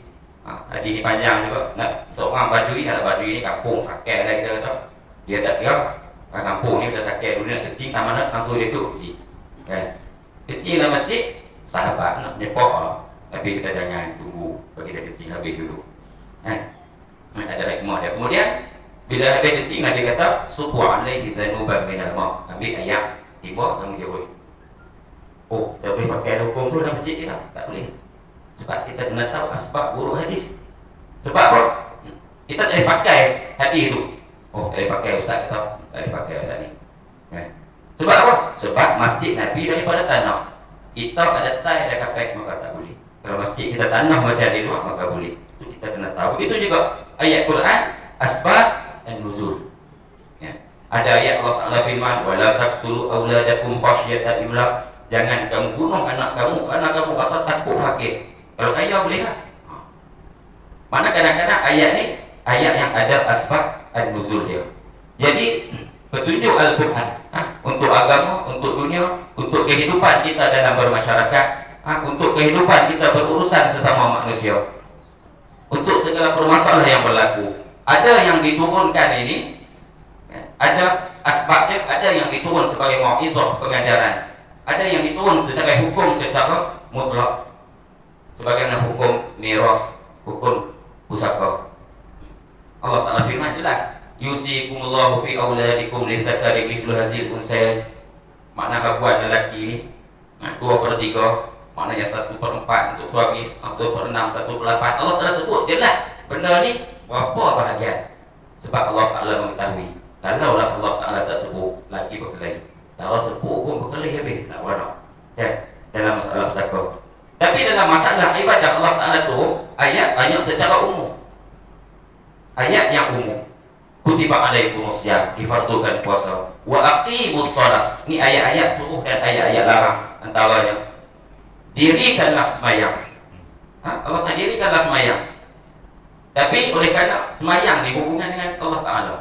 Hadis ni panjang juga. Seorang badui, kalau badui ni kampung sakai lah kita kata. Dia tak kira kampung ni kita sakai dulu nak kencing, tak mana kampung dia tu kencing. Kan? Kencing dalam masjid, sahabat nak nyepok lah. Tapi kita jangan tunggu bagi dia kencing habis dulu. Ada hikmah dia. Kemudian bila habis kencing, Nabi kata subu alaihi dhanuban minal ma'. Ambil ayam, tiba kamu jauh. Oh, tak boleh pakai hukum tu dalam masjid kita. Tak boleh. Sebab kita kena tahu asbab buruk hadis. Sebab apa? Kita tak boleh pakai hadis tu. Oh, tak boleh pakai ustaz kata. Tak boleh pakai ustaz ni. Sebab apa? Sebab masjid Nabi daripada tanah. Kita ada tai, ada kapek, maka tak boleh. Kalau masjid kita tanah macam di luar, maka boleh. Itu kita kena tahu. Itu juga ayat Quran, asbab dan nuzul. Ada ayat Allah Ta'ala firman, wala taqtulu auladakum khasyata imlaq. Jangan kamu bunuh anak kamu kerana kamu rasa takut fakir. Kalau kaya boleh tak? Mana kadang-kadang ayat ni ayat yang ada asbab an-nuzul dia. Jadi petunjuk Al-Quran untuk agama, untuk dunia, untuk kehidupan kita dalam bermasyarakat, untuk kehidupan kita berurusan sesama manusia, untuk segala permasalahan yang berlaku. Ada yang diturunkan ini, ada asbabnya, ada yang diturun sebagai mau'izah, pengajaran. Ada yang diturun secara hukum secara mutlak. sebagaimana hukum miras, hukum pusaka. Allah Ta'ala firman jelas, yusikumullahu fi auladikum lidzakari mislu hadzal unsayain. Makna habuan lelaki ini 2/3, maknanya 1/4 untuk suami, 2/6, 1/8. Allah Ta'ala sebut jelas benda ni berapa bahagian. Sebab Allah Ta'ala mengetahui. Kalaulah Allah Ta'ala tak sebut, lelaki berkelahi. Kalau sebut pun berkelahi habis, nak buat apa? Ya, dalam masalah sedekah. Tapi dalam masalah ibadah Allah Ta'ala tu, ayat secara umum. Ayat yang umum. Kutiba alaikumus syiyam, difardukan puasa. Wa aqimus shalah. Ini ayat-ayat suruh dan ayat-ayat larang. Antaranya, dirikanlah sembahyang. Allah Ta'ala dirikanlah sembahyang. Tapi oleh kerana sembahyang ni hubungan dengan Allah Ta'ala.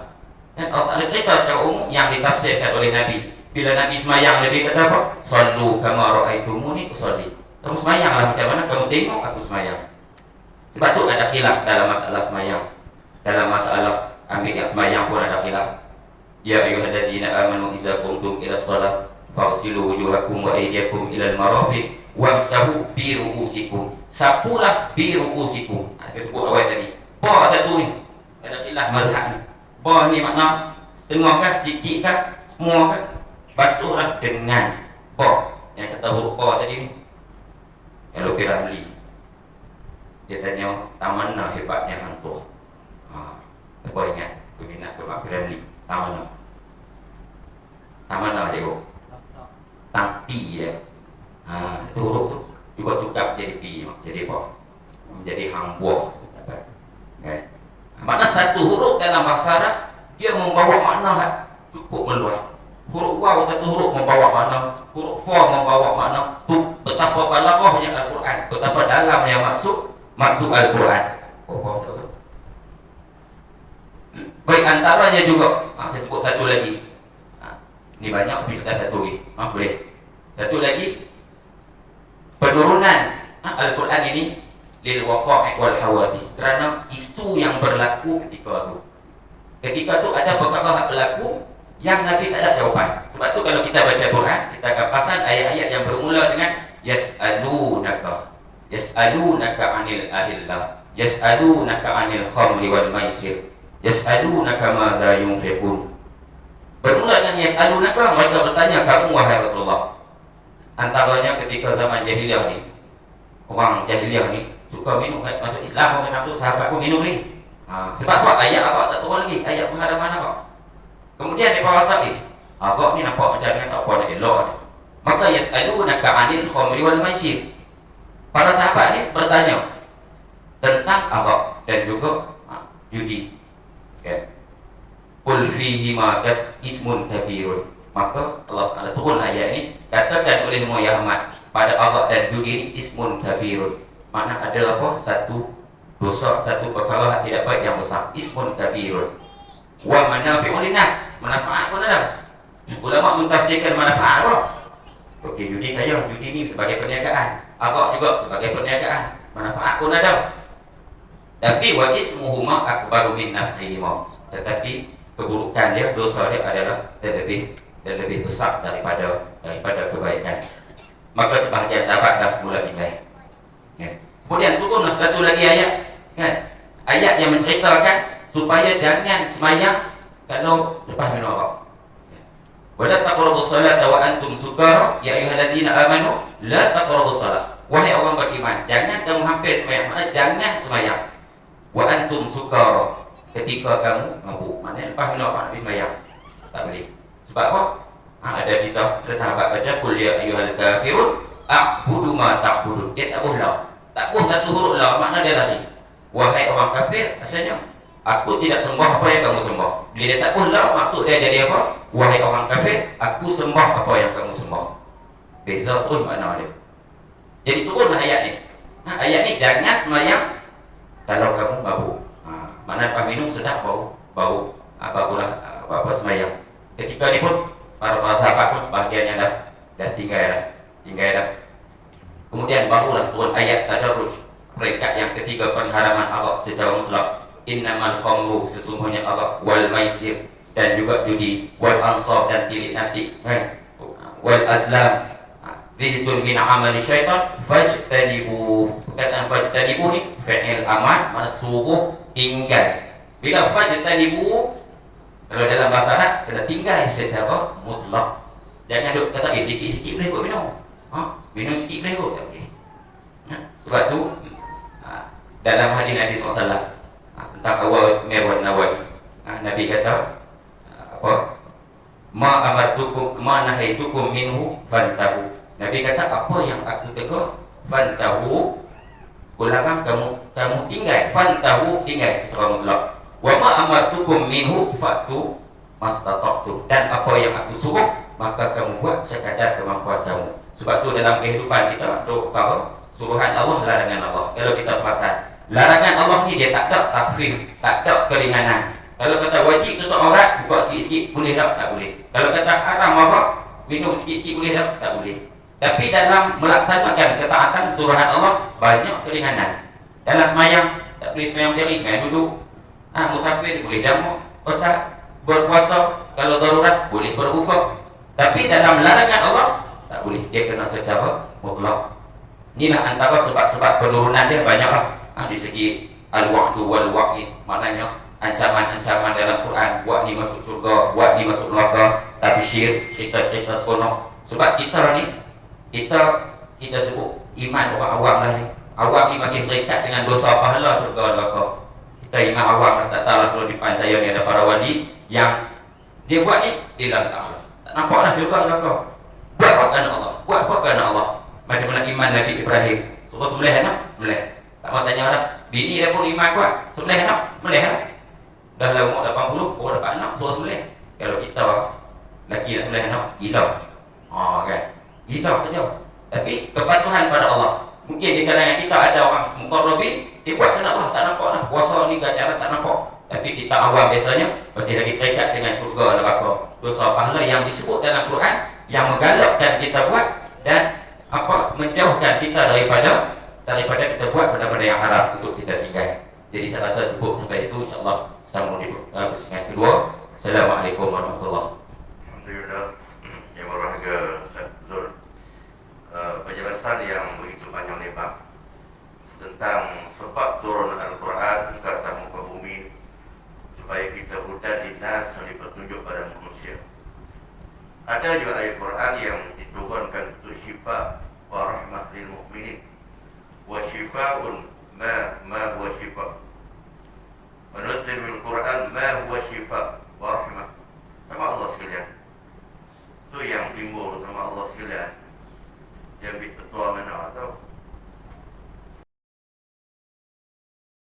Dan Allah Ta'ala cerita secara umum yang ditafsirkan oleh Nabi. Bila Nabi sembahyang, Nabi kata apa? Sallu kama ra'aitumuni usalli. Kamu sembahyanglah macam mana kamu tengok aku sembahyang. Sebab tu ada khilaf dalam masalah sembahyang. Dalam masalah ambil yang sembahyang pun ada khilaf. Ya ayyuhallazina amanu idza qumtum ila shalah faghsilu wujuhakum wa aydiyakum ila al-marafiq wamsahu bi ru'usikum. Sapulah bi ru'usikum. Saya sebut awal tadi. Ba satu ni. Ada khilaf mazhab ni. Ba ni makna setengah kan, sikit kan, semua kan. Basuhlah dengan ba. Yang kata huruf ba tadi ni. Kalau Piramli, dia tanya tamana hebatnya hantu. Apa ingat? Peminat ke Pak Piramli. Tamana. Tamana tengok. Tapi ya. Itu huruf tu juga tukar jadi pi, jadi apa? Menjadi hang buah. Kan? Makna satu huruf dalam bahasa Arab dia membawa makna cukup meluas. Huruf waw satu huruf membawa makna, huruf fa membawa makna. Betapa balaghahnya Al-Quran, betapa dalamnya maksud Al-Quran. Baik, antaranya juga saya sebut satu lagi. Ini banyak, tapi sudah satu lagi. Boleh. Satu lagi, penurunan Al-Quran ini lil waqa'i wal hawadis, kerana isu yang berlaku ketika itu. Ketika itu ada perkara berlaku yang Nabi tak ada jawapan. Sebab tu kalau kita baca Quran, kita akan perasan ayat-ayat yang bermula dengan yas'alunaka 'anil ahillah, yas'alunaka 'anil khamri wal maisir, yas'alunaka madza yunfiqun. Bermula dengan yas'alunaka, mereka bertanya kamu wahai Rasulullah. Antaranya ketika zaman jahiliyah ni, orang jahiliyah ni suka minum. Masuk Islam orang tu sahabat pun minum ni. Sebab apa? Ayat apa tak turun lagi, ayat pengharaman apa. Kemudian dia bawa abang ni nampak macam ni, tak apa nak elok ni. Maka yas'alunaka 'anil khamri wal maisir. Para sahabat ni bertanya tentang abang dan juga judi. Okay. Qul fihi ma ismun kabirun. Maka Allah Ta'ala turun ayat ni, katakan oleh Muhammad pada abang dan judi ni ismun kabirun. Makna ada apa? Satu dosa, satu perkara tidak baik yang besar. Ismun kabirun. Wa manafi'un linnas. Manfaat pun ada. Ulama mentafsirkan manfaat apa? Okey, judi kaya, judi ni sebagai perniagaan. Abang juga sebagai perniagaan. Manfaat pun ada. Tapi wa ismuhuma akbaru min naf'ihima. Tetapi keburukan dia, dosa dia adalah lebih besar daripada kebaikan. Maka sebahagian sahabat dah mula tinggal. Kemudian turunlah satu lagi ayat, kan? Ayat yang menceritakan supaya jangan sembahyang kalau lepas minum arak. Wala taqrabus salata wa antum sukara ya ayyuhallazina amanu la taqrabus salat. Wahai orang beriman, jangan kamu hampir sembahyang, jangan sembahyang. Wa antum sukara, ketika kamu mabuk. Maknanya lepas minum arak habis sembahyang. Tak boleh. Sebab apa? Ada kisah, ada sahabat baca qul ya ayyuhal kafirun a'budu ma ta'budun. Dia tak boleh la. Tak boleh satu huruf la, makna dia lari. Wahai orang kafir, asalnya aku tidak sembah apa yang kamu sembah. Bila dia tak boleh la, maksud dia jadi apa? Wahai orang kafir, aku sembah apa yang kamu sembah. Beza terus makna dia. Jadi turunlah ayat ni. Ayat ni jangan sembahyang kalau kamu mabuk. Mana lepas minum sedap bau apa sembahyang. Ketika ni pun para sahabat pun sebahagian yang dah tinggal dah. Kemudian barulah turun ayat tadarruj, peringkat yang ketiga, pengharaman arak secara mutlak. Innamal khamru, sesungguhnya arak, wal maisir, dan juga judi, wal ansab, dan tilik nasi, wal azlam, rijsun min amali syaitan fajtanibu. Perkataan fajtanibu ni fi'il amar, mana suruh tinggal. Bila fajtanibu, kalau dalam bahasa Arab kena tinggal secara mutlak. Jangan duk kata sikit-sikit boleh kot minum. Minum sikit boleh kot, tak boleh. Sebab tu dalam hadis Nabi SAW tentang awal Mirwan Nawawi, Nabi kata apa? Ma amartukum ma nahaitukum minhu fantahu. Nabi kata apa yang aku tegur fantahu, ulangan kamu tinggal, fantahu tinggal secara mutlak. Wa ma amartukum minhu fatu mastata'tum, dan apa yang aku suruh maka kamu buat sekadar kemampuan kamu. Sebab tu dalam kehidupan kita untuk apa? Suruhan Allah, larangan Allah. Kalau kita perasan, larangan Allah ni dia tak ada takhfif, tak ada keringanan. Kalau kata wajib tutup aurat, buka sikit-sikit boleh tak? Tak boleh. Kalau kata haram apa? Minum sikit-sikit boleh tak? Tak boleh. Tapi dalam melaksanakan ketaatan suruhan Allah banyak keringanan. Dalam semayang tak boleh semayang berdiri, semayang duduk. Musafir boleh jamu, berpuasa kalau darurat boleh berbuka. Tapi dalam larangan Allah tak boleh, dia kena secara mutlak. Inilah antara sebab-sebab penurunan dia banyaklah. Di segi al-wa'du wal-wa'id, maknanya ancaman-ancaman dalam Quran, buat ni masuk surga, buat ni masuk neraka, tabsyir, cerita-cerita seronok. Sebab kita ni, kita sebut iman orang awam lah ni. Awam ni masih terikat dengan dosa pahala surga neraka. Kita iman awam lah, tak tahu lah kalau di Panjaya ni ada para wali yang dia buat ni ilah ta'ala, tak nampak lah surga neraka. Buat apa kerana Allah, buat apa kerana Allah. Macam mana iman Nabi Ibrahim, suruh sembelih anak, sembelih. Tak mau tanya lah, bini dia pun iman kuat, sembelih anak, sembelih lah. Dah lah umur 80, orang dapat anak, suruh sembelih. Kalau kita lelaki nak sembelih anak, gila. Kan, gila saja. Tapi kepatuhan pada Allah. Mungkin di kalangan kita ada orang muqarrabin, dia buat kerana Allah, tak nampak lah. Puasa ni ganjaran tak nampak. Tapi kita awam biasanya masih lagi terikat dengan surga neraka. Dosa pahala yang disebut dalam Quran, yang menggalakkan kita buat dan menjauhkan kita daripada kita buat benda-benda yang haram untuk kita tinggal. Jadi saya rasa cukup sampai itu, insyaAllah sambung di persengan kedua. Assalamualaikum warahmatullahi wabarakatuh. Alhamdulillah, yang berbahagia Ustaz Zul, penjelasan yang begitu panjang lebar tentang sebab turun Al-Quran ke atas muka bumi supaya kita hudan linnas, dan petunjuk pada manusia. Ada juga ayat Quran yang diturunkan untuk syifa wa rahmat lil mu'minin wa shifaun ma huwa shifa. Menunzil bil Quran ma huwa shifa wa rahmat. Sama Allah sekalian, itu yang timbul sama Allah sekalian, yang ketua